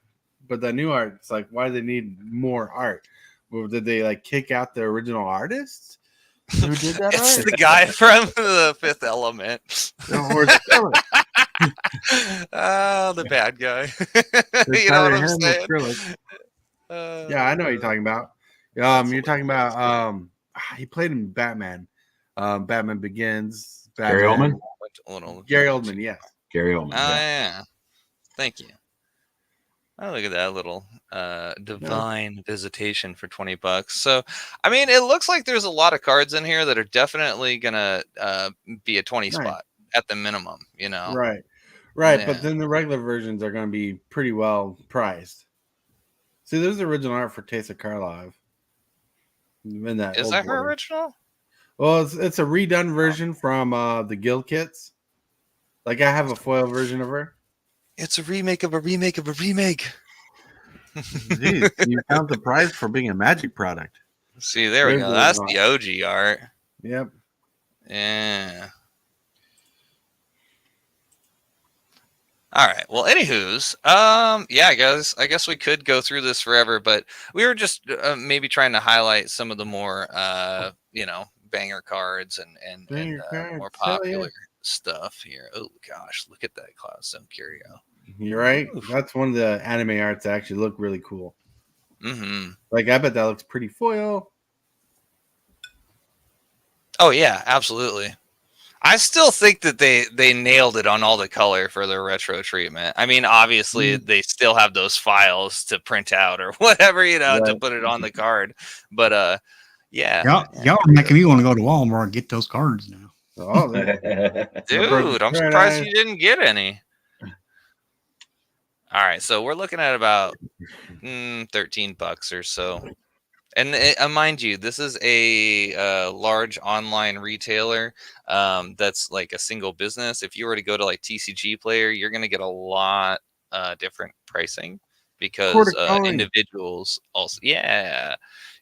it's like, why do they need more art? Well, did they kick out the original artist who did that It's art? the guy from The Fifth Element. Or The bad guy. You know what I'm saying? Yeah, I know what you're talking about. You're talking about he played in Batman. Batman Begins. Gary Oldman? Gary Oldman, yes. Gary Oldman. Yeah. Thank you. Oh, look at that little divine visitation for $20. So, I mean, it looks like there's a lot of cards in here that are definitely gonna be a 20 spot at the minimum. Right. Yeah. But then the regular versions are going to be pretty well priced. See, there's the original art for Teysa Karlov. Is that her original? Well, it's a redone version from the Guild kits. Like I have a foil version of her. It's a remake of a remake of a remake. Jeez, you count the price for being a Magic product. See, there we go. That's the OG art. Yep. Yeah. All right. Well, anywho's, yeah, guys, I guess we could go through this forever, but we were just maybe trying to highlight some of the more, banger cards and more popular stuff here. Oh gosh, look at that Cloud Stone Curio. You're right. That's one of the anime arts that actually look really cool. Mm-hmm. Like I bet that looks pretty foil. Oh yeah, absolutely. I still think that they nailed it on all the color for their retro treatment. I mean, obviously they still have those files to print out or whatever, to put it on the card. But yeah. Y'all are making me want to go to Walmart and get those cards now. Oh, dude, I'm surprised you didn't get any. All right, so we're looking at about $13 or so. And mind you, this is a large online retailer that's like a single business. If you were to go to like TCG Player, you're going to get a lot different pricing because individuals also,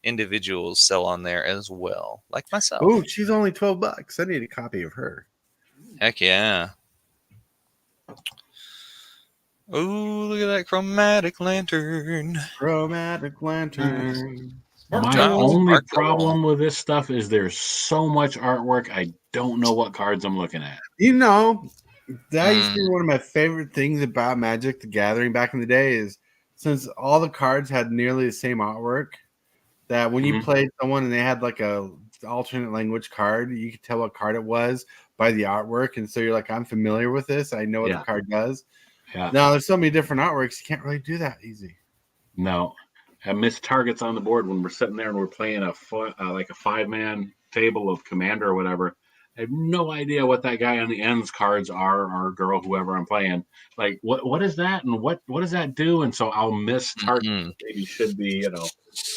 individuals sell on there as well, like myself. Oh, she's only $12. I need a copy of her. Heck yeah. Oh, look at that chromatic lantern. Chromatic lantern. My only problem with this stuff is there's so much artwork. I don't know what cards I'm looking at. That used to be one of my favorite things about Magic the Gathering back in the day is since all the cards had nearly the same artwork, that when you played someone and they had like a alternate language card, you could tell what card it was by the artwork. And so you're like, I'm familiar with this. I know what the card does. Yeah. Now there's so many different artworks. You can't really do that easy. No. I miss targets on the board when we're sitting there and we're playing like a 5-man table of Commander or whatever. I have no idea what that guy on the ends cards are, or girl, whoever I'm playing. Like, what is that, and what does that do? And so I'll miss targets. Mm-mm. Maybe should be,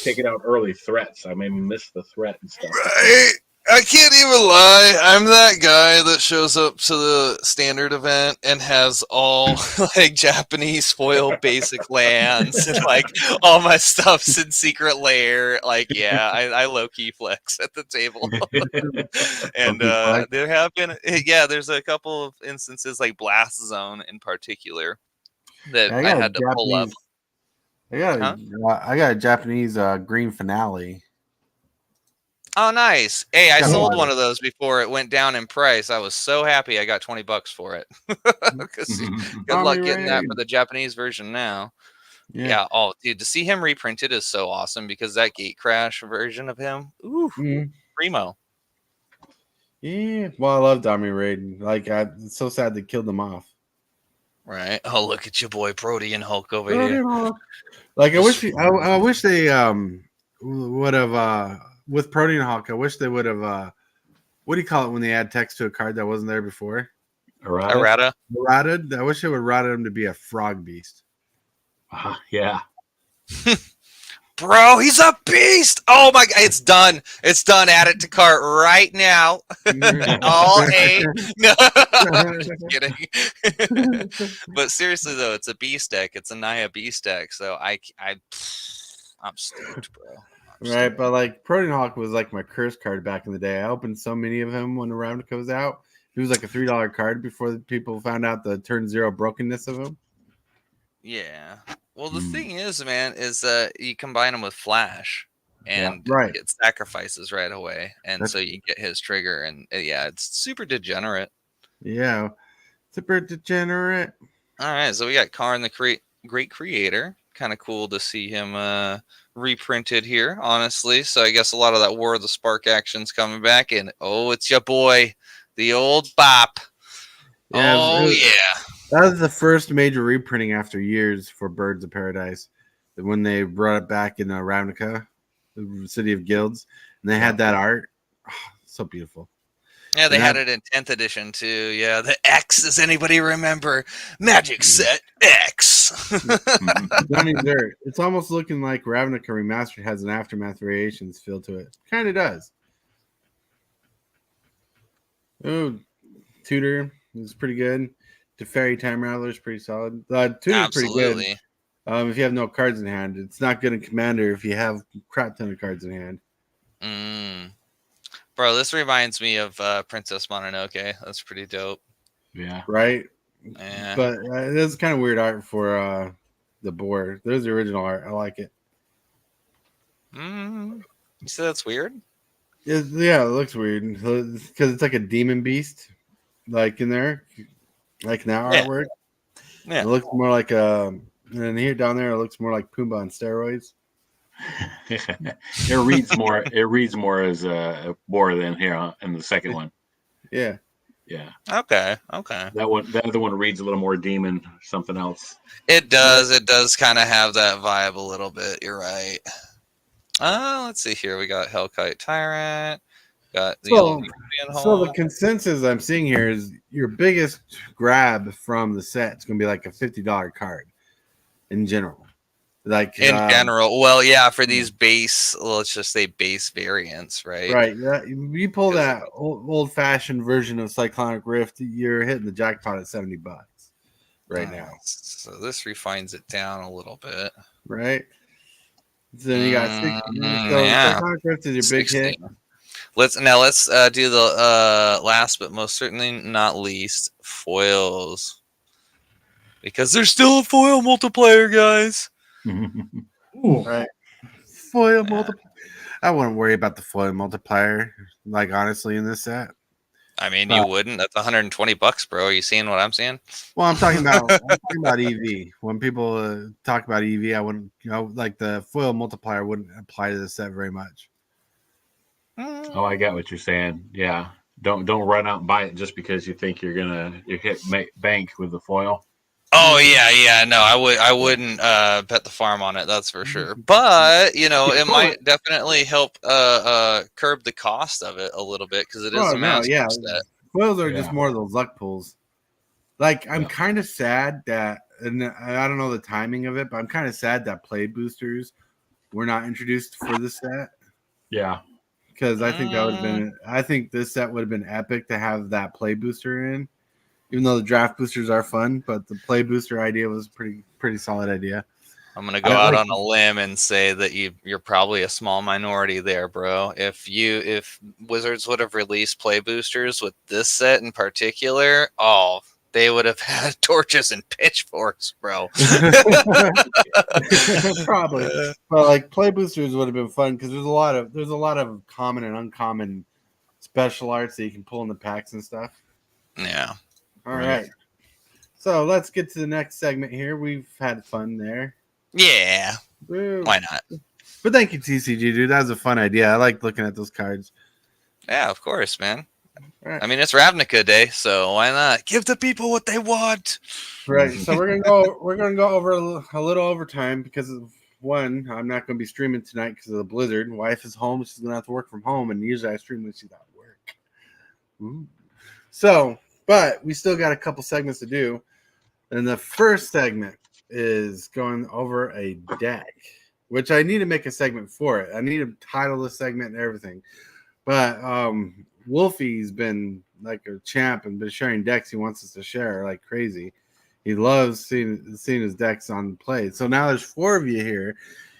taking out early threats. I may miss the threat and stuff. Right. I can't even lie. I'm that guy that shows up to the standard event and has all like Japanese foil basic lands and like all my stuff's in secret lair. Like, yeah, I low key flex at the table. And there have been, there's a couple of instances like Blast Zone in particular that I had to pull up. I got a Japanese green finale. Oh, nice. Hey, I Got a sold lot one of- of those before it went down in price. I was so happy I got $20 for it. 'Cause good luck getting that for the Japanese version now. Yeah. Oh, dude, to see him reprinted is so awesome because that Gate Crash version of him, ooh, primo. Yeah. Well, I love Dami Raiden. Like, it's so sad they killed him off. Right. Oh, look at your boy Protean Hulk over here. Like, I wish they would have with Protean Hawk. I wish they would have what do you call it when they add text to a card that wasn't there before? Errata. Errated. I wish they would errata him to be a frog beast. Yeah. Bro, he's a beast. Oh my god, it's done. It's done. Add it to cart right now. All 8. No, just kidding. But seriously though, it's a beast deck. It's a Naya beast deck. So I'm stoked, bro. Right, but like Protean Hawk was like my curse card back in the day. I opened so many of him when the round goes out. He was like a $3 card before people found out the turn 0 brokenness of him. Yeah. Well, the thing is, man, is you combine him with Flash and get sacrifices right away, and so you get his trigger, and it's super degenerate. Yeah, super degenerate. All right, so we got Karn the Great Creator. Kind of cool to see him reprinted here, honestly. So I guess a lot of that War of the Spark action's coming back, and it's your boy, the old Bop. Yeah, yeah. That was the first major reprinting after years for Birds of Paradise. When they brought it back in Ravnica, the City of Guilds, and they had that art. Oh, so beautiful. Yeah, they had it in 10th edition too. Yeah, the X. Does anybody remember Magic Set X? It's almost looking like Ravnica Remastered has an Aftermath Variations feel to it. Kind of does. Oh, Tutor is pretty good. Teferi Time Rattler is pretty solid. Tutor's pretty good. If you have no cards in hand, it's not good in Commander if you have a crap ton of cards in hand. Bro, this reminds me of Princess Mononoke. That's pretty dope. Yeah. Right? Yeah. But it's kind of weird art for the board. There's the original art. I like it. You said that's weird? Yeah, it looks weird. Because it's like a demon beast, like in there. Like now artwork. Yeah. It looks more like and here down there it looks more like Pumbaa on steroids. It reads more. It reads more as a boar than here in the second one. Yeah. Yeah. Okay. That other one reads a little more demon, something else. It does. It does kind of have that vibe a little bit. You're right. Let's see here. We got Hellkite Tyrant. Got the so the consensus I'm seeing here is your biggest grab from the set is going to be like a $50 card in general. Like in general, well, yeah, for these base, let's just say base variants, right? Right. You pull that old fashioned version of Cyclonic Rift, you're hitting the jackpot at $70 right now. So this refines it down a little bit, right? So then you got Cyclonic Rift is your big 60. hit. Let's do the last but most certainly not least, foils, because there's still a foil multiplier, guys. Right. Foil multiplier. I wouldn't worry about the foil multiplier, like honestly, in this set. I mean, you wouldn't. That's $120, bro. Are you seeing what I'm saying? Well, I'm talking about EV. When people talk about EV, I wouldn't, like the foil multiplier wouldn't apply to the set very much. Oh, I get what you're saying. Yeah, don't run out and buy it just because you think you're hit bank with the foil. Oh yeah. No, I wouldn't bet the farm on it. That's for sure. But it might definitely help curb the cost of it a little bit because it is Oh a no, massive yeah. set. Foils are just Yeah. more of those luck pulls. Like I'm Yeah. kind of sad that, and I don't know the timing of it, but I'm kind of sad that play boosters were not introduced for this set Yeah. because I think that would have Mm, been. I think this set would have been epic to have that play booster in. Even though the draft boosters are fun, but the play booster idea was pretty solid idea. I'm gonna go I out like. on a limb and say that you're probably a small minority there, bro. If Wizards would have released play boosters with this set in particular, oh, they would have had torches and pitchforks, bro. Probably, but like play boosters would have been fun because there's a lot of common and uncommon special arts that you can pull in the packs and stuff. Yeah. All Right. right, so let's get to the next segment here. We've had fun there. Yeah. Woo. Why not? But thank you, TCG dude. That was a fun idea. I like looking at those cards. Yeah, of course, man. All right. I mean, it's Ravnica Day, so why not give the people what they want? Right. So we're gonna go over a little overtime because of one. I'm not gonna be streaming tonight because of the blizzard. Wife is home. She's gonna have to work from home, and usually I stream when she's at work. Ooh. So, but we still got a couple segments to do, and the first segment is going over a deck, which I need to make a segment for it. I need to title the segment and everything. But Wolfie's been like a champ and been sharing decks he wants us to share like crazy. He loves seeing his decks on play. So now there's 4 of you here.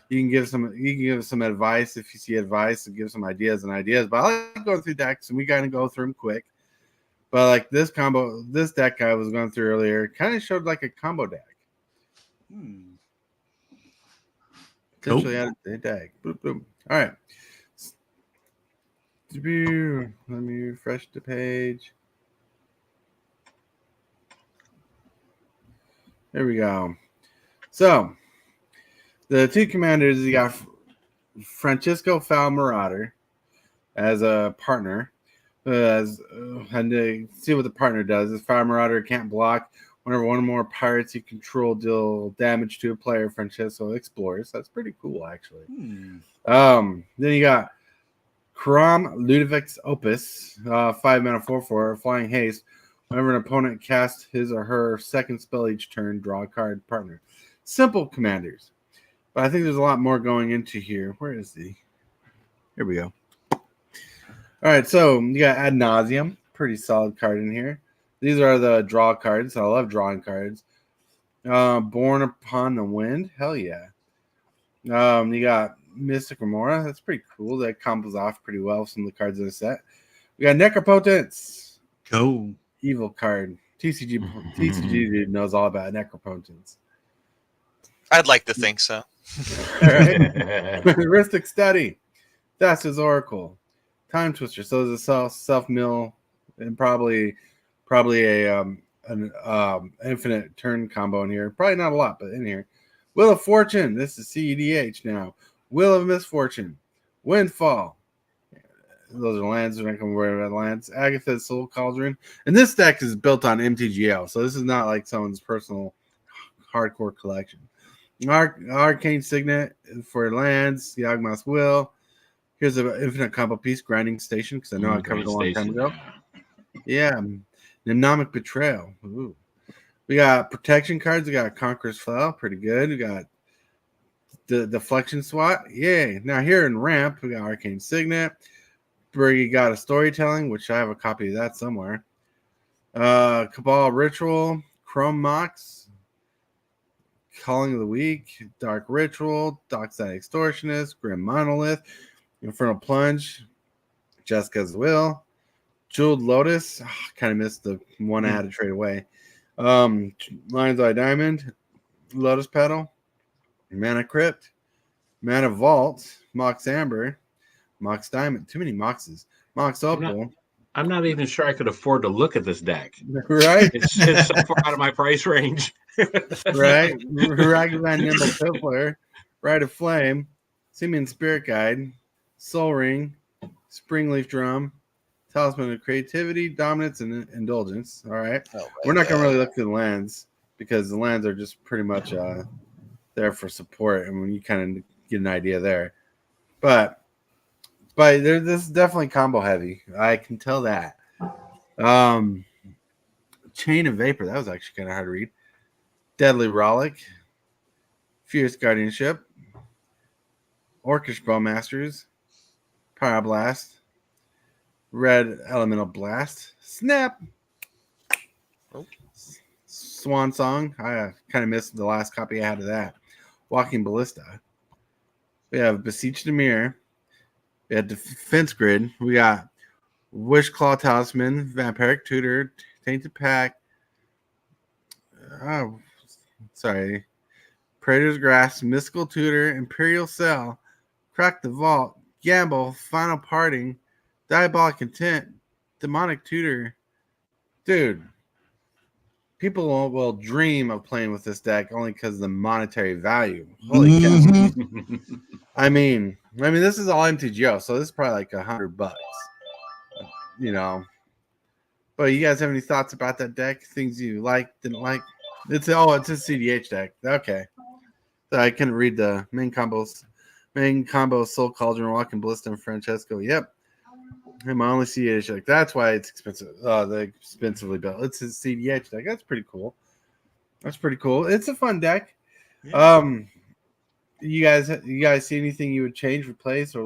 You can give some advice if you see advice and give some ideas. But I like going through decks and we gotta go through them quick. But like this deck I was going through earlier kind of showed like a combo deck. Potentially added a deck. Boom, boom. All right. Let me refresh the page. There we go. So, the 2 commanders, you got Francisco Foul Marauder as a partner. And to see what the partner does is Foul Marauder can't block. Whenever one or more pirates you control deal damage to a player, Francisco explores. That's pretty cool, actually. Then you got Kram Ludovic's Opus, 5 mana 4/4, flying haste. Whenever an opponent casts his or her second spell each turn, draw a card. Partner. Simple commanders. But I think there's a lot more going into here. Where is the? Here we go. All right, so you got Ad Nauseam. Pretty solid card in here. These are the draw cards. I love drawing cards. Born Upon the Wind. Hell yeah. You got Mystic Remora. That's pretty cool. That combos off pretty well with some of the cards in the set. We got Necropotence. Go. Evil card. TCG dude knows all about Necropotence. I'd like to think so. All right. Heuristic Study. That's his Oracle. Time Twister. So there's a self mill and probably a an infinite turn combo in here. Probably not a lot, but in here. Wheel of Fortune. This is CEDH now. Wheel of Misfortune. Windfall. Those are lands. We're not going to worry about lands. Agatha's Soul Cauldron. And this deck is built on MTGO, so this is not like someone's personal hardcore collection. Arcane Signet for lands. Yawgmoth's Will. Here's an infinite combo piece, Grinding Station, because I know I covered it a long time ago. Yeah. Mnemonic Betrayal. Ooh. We got protection cards. We got Conqueror's Flail. Pretty good. We got the Deflection Swat. Yay. Now here in Ramp, we got Arcane Signet. We got a Storytelling, which I have a copy of that somewhere. Cabal Ritual. Chrome Mox. Calling of the Week. Dark Ritual. Dockside Extortionist. Grim Monolith. Infernal Plunge. Jessica's Will. Jeweled Lotus. Kind of missed the one I had to trade away. Lion's Eye Diamond. Lotus Petal. Mana Crypt. Mana Vault. Mox Amber. Mox Diamond. Too many Moxes. Mox Opal. I'm not even sure I could afford to look at this deck. Right? It's so far out of my price range. Right? Ragavan Nimble Piffler. Rite of Flame. Simian Spirit Guide. Soul Ring. Springleaf Drum. Talisman of Creativity. Dominance and Indulgence. All right. We're not going to really look through the lands. because the lands are just pretty much there for support, and when you kind of get an idea there. But this is definitely combo heavy. I can tell that. Chain of Vapor, that was actually kind of hard to read. Deadly Rollick, Fierce Guardianship, Orcish Bowmasters, Pyroblast, Red Elemental Blast, Snap, Oh. Swan Song. I kind of missed the last copy I had of that. Walking Ballista. We have Beseech the Mirror. We had Defense Grid. We got Wishclaw Talisman, Vampiric Tutor, Tainted Pack. Oh, sorry. Praetor's Grasp, Mystical Tutor, Imperial Cell, Crack the Vault, Gamble, Final Parting, Diabolic Intent, Demonic Tutor. Dude, people will dream of playing with this deck only because of the monetary value. Holy cow. Mhm. I mean, this is all MTGO, so this is probably like $100, you know. But you guys have any thoughts about that deck? Things you like, didn't like? It's a CDH deck. Okay. So I couldn't read the main combos. Main combo: Soul Cauldron, Walking Ballista, and Francesco. Yep. And my only CDH deck. That's why it's expensive. The expensively built. It's a CDH deck. That's pretty cool. It's a fun deck. Yeah. You guys see anything you would change, replace, or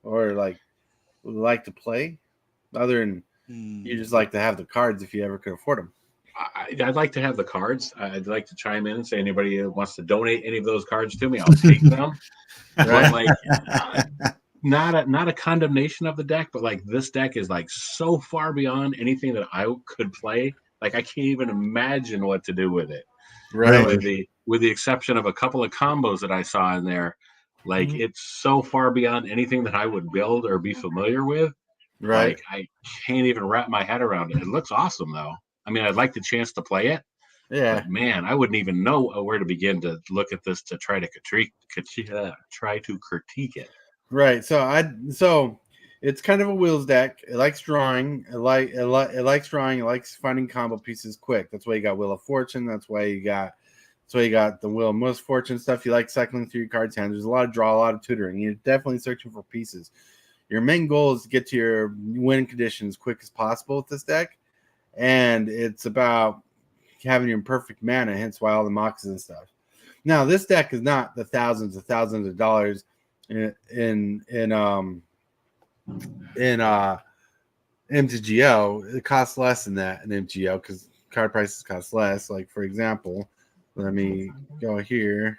would like to play, other than you just like to have the cards if you ever could afford them? I'd like to have the cards. I'd like to chime in and say anybody who wants to donate any of those cards to me, I'll take them. But like, not a condemnation of the deck, but like this deck is like so far beyond anything that I could play. Like I can't even imagine what to do with it. Right. With the exception of a couple of combos that I saw in there, like it's so far beyond anything that I would build or be familiar with. Right. Like I can't even wrap my head around it. It looks awesome though. I mean, I'd like the chance to play it. Yeah. But man, I wouldn't even know where to begin to look at this to try to critique it. Right. So it's kind of a wheels deck. It likes drawing. It likes drawing. It likes finding combo pieces quick. That's why you got Wheel of Fortune. That's why you got the Wheel of Most Fortune stuff. You like cycling through your cards hand. There's a lot of draw, a lot of tutoring. You're definitely searching for pieces. Your main goal is to get to your win condition as quick as possible with this deck, and it's about having your perfect mana. Hence why all the moxes and stuff. Now, this deck is not the thousands of dollars in MTGO. It costs less than that in MTGO because card prices cost less. Like, for example, let me go here.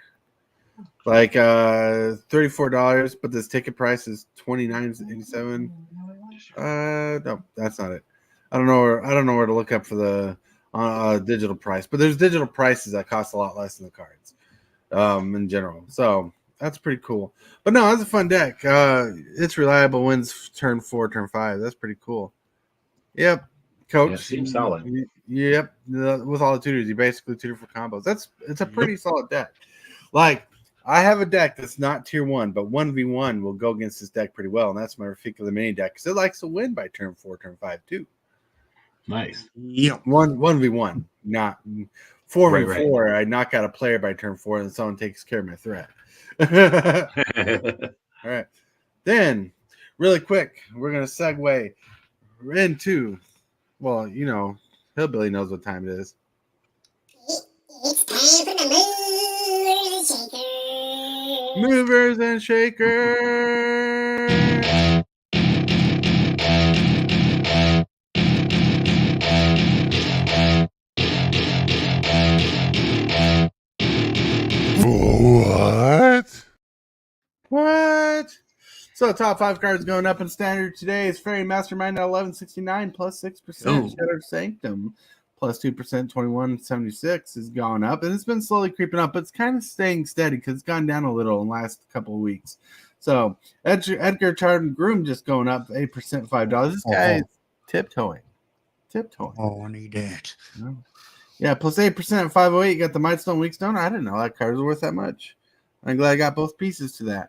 Like $34, but this ticket price is $29.87. No, that's not it. I don't know where to look up for the digital price, but there's digital prices that cost a lot less than the cards in general. So that's pretty cool. But no, that's a fun deck. It's reliable, wins turn 4, turn 5. That's pretty cool. Yep, coach. Yeah, it seems solid. Yep, with all the tutors, you basically tutor for combos. It's a pretty solid deck. Like, I have a deck that's not tier 1, but 1v1 will go against this deck pretty well, and that's my Rafika the Mini deck because it likes to win by turn 4, turn 5 too. Nice. Yep. 1v1, not 4v4. Right. I knock out a player by turn 4, and someone takes care of my threat. All right. Then, really quick, we're going to segue into, well, Hillbilly knows what time it is. It's time for the movers and shakers. Movers and Shakers. What? So top 5 cards going up in standard today is Fairy Mastermind at 1169 plus 6%. Oh. Shadow Sanctum plus 2%, 2176 has gone up, and it's been slowly creeping up, but it's kind of staying steady because it's gone down a little in the last couple of weeks. So Edgar Charden Groom just going up 8%, $5. This guy is tiptoeing. Oh, I need that. Yeah, plus 8%, 508. You got the Mightstone Weakstone. I didn't know that card was worth that much. I'm glad I got both pieces to that.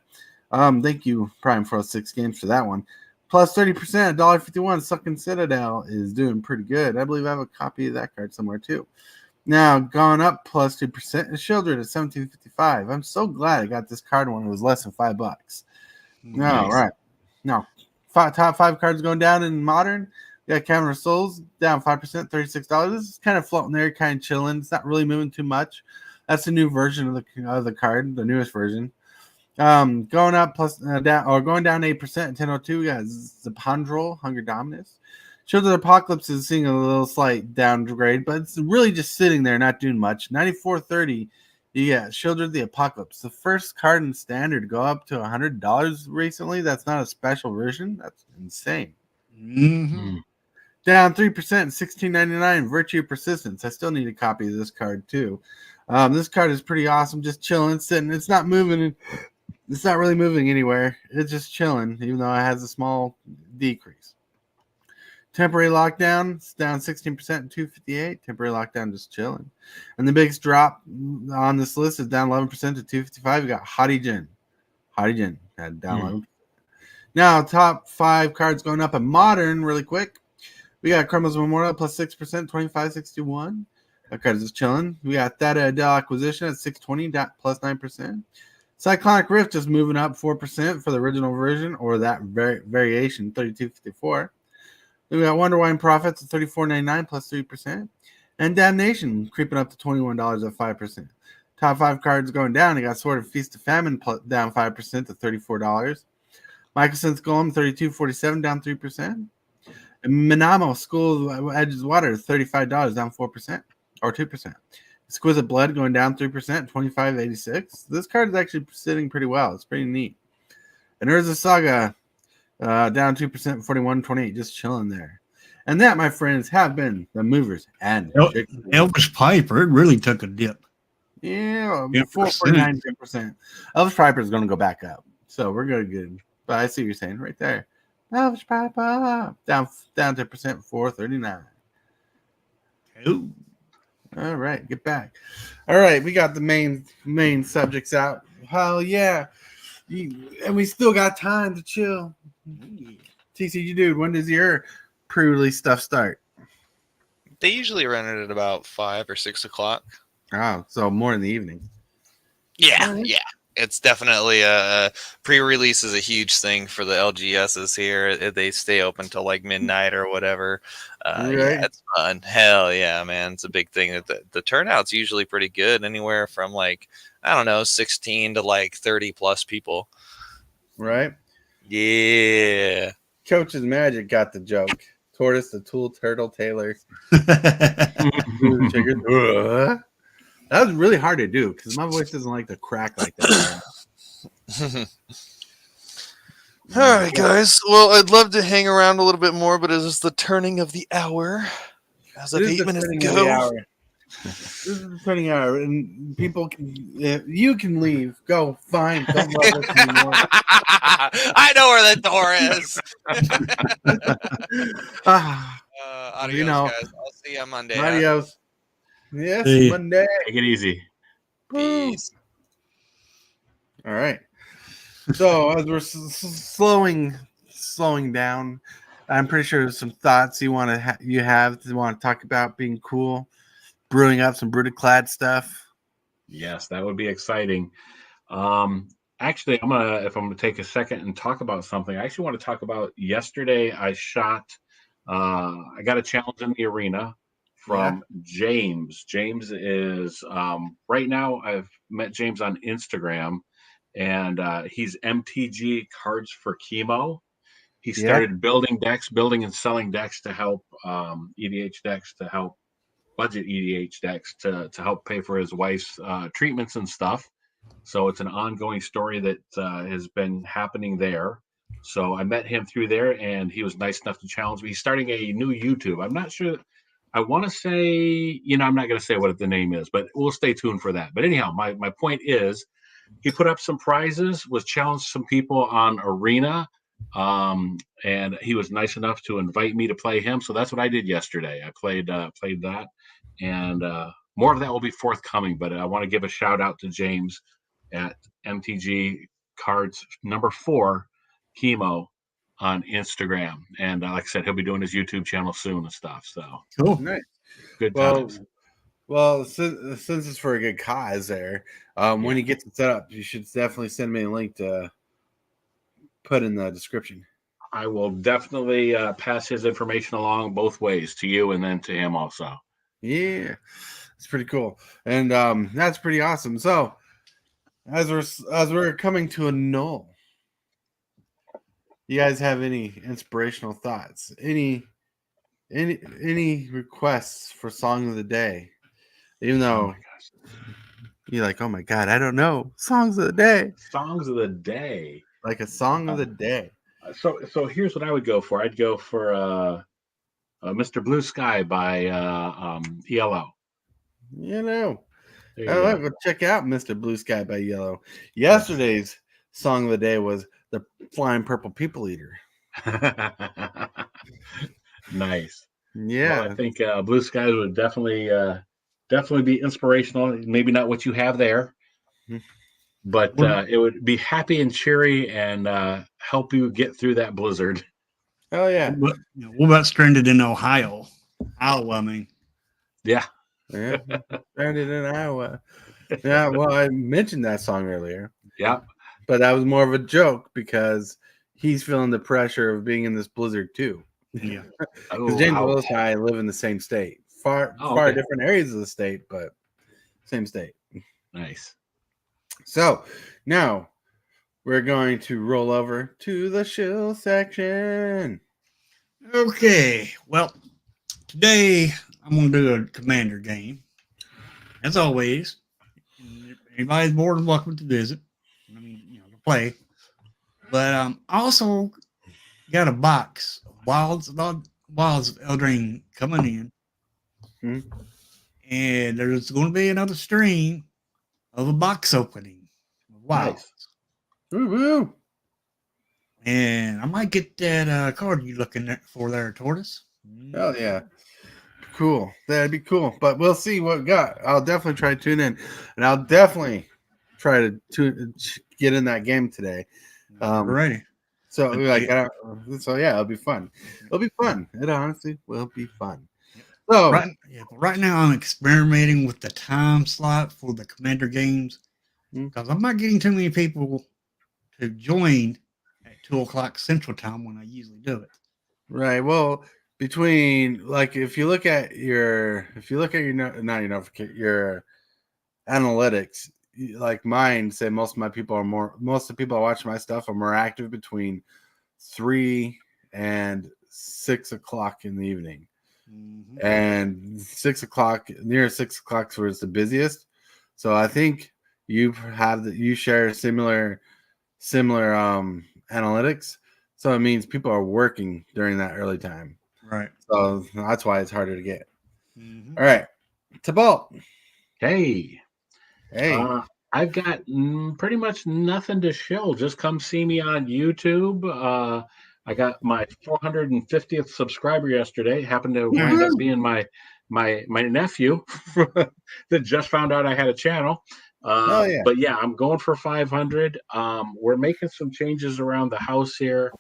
Thank you, Prime, for 6 games for that one. Plus 30%, $1.51. Sucking Citadel is doing pretty good. I believe I have a copy of that card somewhere too. Now going up plus 2% is Shieldred at 1755. I'm so glad I got this card when it was less than $5. All right. Now, top 5 cards going down in Modern. We got Cavern of Souls down 5%, $36. This is kind of floating there, kind of chilling. It's not really moving too much. That's the new version of the card, the newest version. Going up going down 8% at 1002. We got Zapandrel, Hunger Dominus. Children of Apocalypse is seeing a little slight downgrade, but it's really just sitting there, not doing much. 94.30. You got Children of the Apocalypse, the first card in Standard to go up to $100 recently. That's not a special version. That's insane. Mm-hmm. Down 3%, $16.99. Virtue of Persistence. I still need a copy of this card too. This card is pretty awesome. Just chilling, sitting. It's not moving. It's not really moving anywhere. It's just chilling, even though it has a small decrease. Temporary Lockdown, it's down 16% at 258. Temporary Lockdown just chilling. And the biggest drop on this list is down 11% to 255. You got Hottie Jin. Hottie Jin had down 11%. Now, top 5 cards going up in Modern really quick. We got Criminals Memorial plus 6%, 2561. That card is just chilling. We got Theta Adele Acquisition at 620 plus 9%. Cyclonic Rift just moving up 4% for the original version or that variation, 3254. Then we got Wonder Wine Profits at $34.99 plus 3%. And Damnation creeping up to $21 at 5%. Top 5 cards going down. You got Sword of Feast of Famine down 5% to $34. Mycosynth Golem, $32.47, down 3%. And Minamo School of Edge's Water, $35, down 4% or 2%. Exquisite Blood going down 3%, $25.86. This card is actually sitting pretty well. It's pretty neat. And Urza Saga down 2%, $41.28, just chilling there. And that, my friends, have been the movers and Elvis Piper, it really took a dip. Yeah, 4.49%. Elvis Piper is going to go back up, so we're good. But I see what you're saying right there. Elvis Piper down 10%, $4.39. Ooh. All right, get back. All right, we got the main subjects out. Hell yeah, and we still got time to chill. TCGdude, when does your pre-release stuff start? They usually run it at about 5 or 6 o'clock. Oh, so more in the evening. Yeah. It's definitely a pre-release is a huge thing for the LGSs here. They stay open till like midnight or whatever. Right. Yeah, it's fun. Hell yeah, man. It's a big thing. The turnout's usually pretty good, anywhere from like, I don't know, 16 to like 30 plus people. Right? Yeah. Coach's Magic got the joke. Tortoise, the Tool, Turtle, Taylor. That was really hard to do because my voice doesn't like to crack like that. All right, guys. Well, I'd love to hang around a little bit more, but it is the turning of the hour. As of 8 minutes ago. This is the turning hour, and people can. You can leave. Go. Fine. Don't love us anymore. I know where the door is. Adios, guys. I'll see you on Monday. Adios. Yes, See. Monday. Take it easy. Peace. All right. So as we're slowing down, I'm pretty sure there's some thoughts you want to talk about being cool, brewing up some Brooded Clad stuff. Yes, that would be exciting. Actually, if I'm gonna take a second and talk about something, I actually want to talk about yesterday. I got a challenge in the arena from James. James is right now. I've met James on Instagram, and he's MTG Cards for Chemo. He started building and selling decks to help EDH decks to help budget EDH decks to help pay for his wife's treatments and stuff. So it's an ongoing story that has been happening there. So I met him through there, and he was nice enough to challenge me. He's starting a new YouTube. I'm not sure. I want to say, I'm not going to say what the name is, but we'll stay tuned for that. But anyhow, my point is, he put up some prizes, was challenged some people on Arena, and he was nice enough to invite me to play him. So that's what I did yesterday. I played that, and more of that will be forthcoming. But I want to give a shout out to James at MTG Cards number 4 Chemo on Instagram, and like I said, he'll be doing his YouTube channel soon and stuff. So Nice. Good Well, times. Well, since it's for a good cause, there, when you get it set up, you should definitely send me a link to put in the description. I will definitely pass his information along both ways to you and then to him also. Yeah, it's pretty cool, and that's pretty awesome. So, as we're coming to a null, you guys have any inspirational thoughts? Any requests for song of the day? Even Oh though my gosh. you're like, oh my god, I don't know songs of the day, Songs of the day. like a song of the day. So here's what I would go for. I'd go for Mr. Blue Sky by ELO. You know, There you I go. like to check out Mr. Blue Sky by Yellow. Yesterday's song of the day was the Flying Purple People Eater. Nice. Yeah, Well, I think Blue Skies would definitely be inspirational. Maybe not what you have there, but it would be happy and cheery and help you get through that blizzard. oh yeah, What about Stranded in Ohio? Iowa, I mean. Yeah. yeah. Stranded in Iowa. Yeah, well, I mentioned that song earlier, Yeah. but that was more of a joke because he's feeling the pressure of being in this blizzard too. Yeah. Because Oh, James Willis and I live in the same state, far okay. different areas of the state, but same state. Nice. So now we're going to roll over to the shill section. Okay. Well, today I'm going to do a commander game. As always, anybody's more than welcome to visit. I mean, to play. But I also got a box of wilds of Eldraine coming in. Hmm. And there's going to be another stream of a box opening of wilds. Nice. Woo-woo. And I might get that card you looking for there, Tortoise. Oh yeah, cool. That'd be cool. But we'll see what we got. I'll definitely try to tune in, and I'll definitely try to get in that game today. Alrighty. So yeah, it'll be fun. It'll be fun. It honestly will be fun. So Right now I'm experimenting with the time slot for the commander games because I'm not getting too many people to join at 2:00 Central Time when I usually do it. right. Well, between if you look at your your analytics, like mine say most of the people watching my stuff are more active between 3 and 6 o'clock in the evening. Mm-hmm. And 6 o'clock, near 6 o'clock where it's the busiest. So I think you share similar analytics. So it means people are working during that early time. Right. So that's why it's harder to get. Mm-hmm. All right. Tibalt. Hey. Hey. I've got pretty much nothing to show. Just come see me on YouTube. I got my 450th subscriber yesterday. Happened to wind up being my nephew that just found out I had a channel. But yeah, I'm going for 500. We're making some changes around the house here,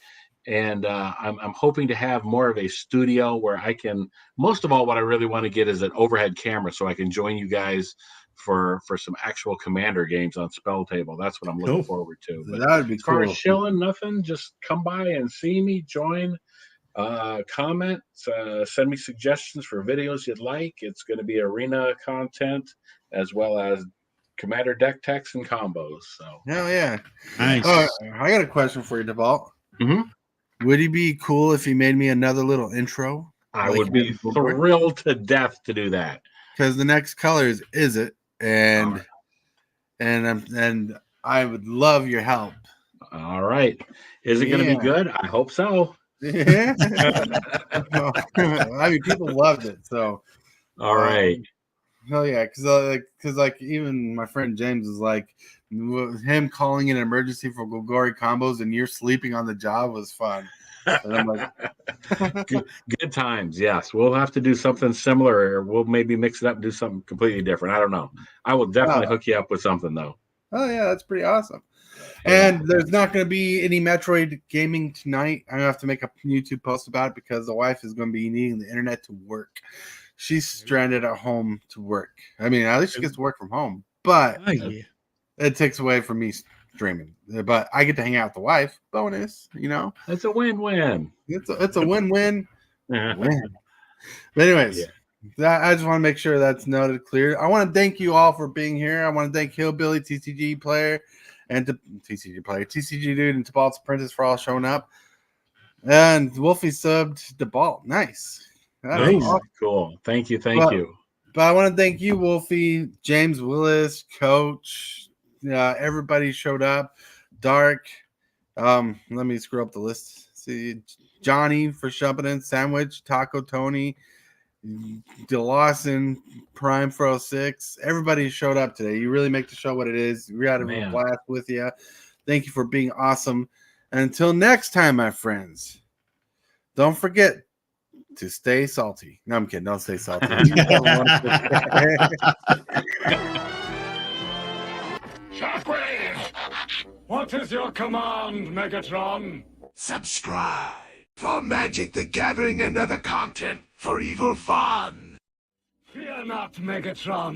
and I'm hoping to have more of a studio where I can. Most of all, what I really want to get is an overhead camera so I can join you guys for some actual commander games on Spell Table. That's what I'm looking forward to. But that would be as far cool. as chilling, nothing. Just come by and see me, join, comment, send me suggestions for videos you'd like. It's going to be arena content as well as commander deck techs and combos. So hell yeah. Nice. I got a question for you, Tibalt. Mm-hmm. Would it be cool if you made me another little intro? I would be thrilled to death to do that. Because the next color is it, and I would love your help. All right. Is it going to be good? I hope so. Yeah. I mean, people loved it. So, all right. Hell yeah, because even my friend James is like, him calling an emergency for Golgari combos and you're sleeping on the job was fun. And I'm like, good times. Yes, we'll have to do something similar, or we'll maybe mix it up and do something completely different. I don't know. I will definitely hook you up with something though. Oh yeah, that's pretty awesome. And there's not going to be any Metroid gaming tonight. I'm going to have to make a YouTube post about it because the wife is going to be needing the internet to work. she's stranded at home to work. I mean, at least she gets to work from home, but Oh yeah. it takes away from me streaming. But I get to hang out with the wife. Bonus, you know. It's a win-win. It's a win-win. Win. But anyways, I just want to make sure that's noted clear. I want to thank you all for being here. I want to thank Hillbilly, TCG player, and TCG Dude, and Tibalts Apprentice for all showing up. And Wolfie subbed Debalt. Nice. Nice. Cool. Thank you. But I want to thank you, Wolfie, James Willis, Coach. Everybody showed up. Dark. Let me screw up the list. See, Johnny for Shumping in, Sandwich, Taco Tony, DeLawson, Prime for 06. Everybody showed up today. You really make the show what it is. We had a blast with you. Thank you for being awesome. And until next time, my friends, don't forget to stay salty. No, I'm kidding. Don't stay salty. Shockwave! What is your command, Megatron? Subscribe for Magic the Gathering and other content for evil fun. Fear not, Megatron.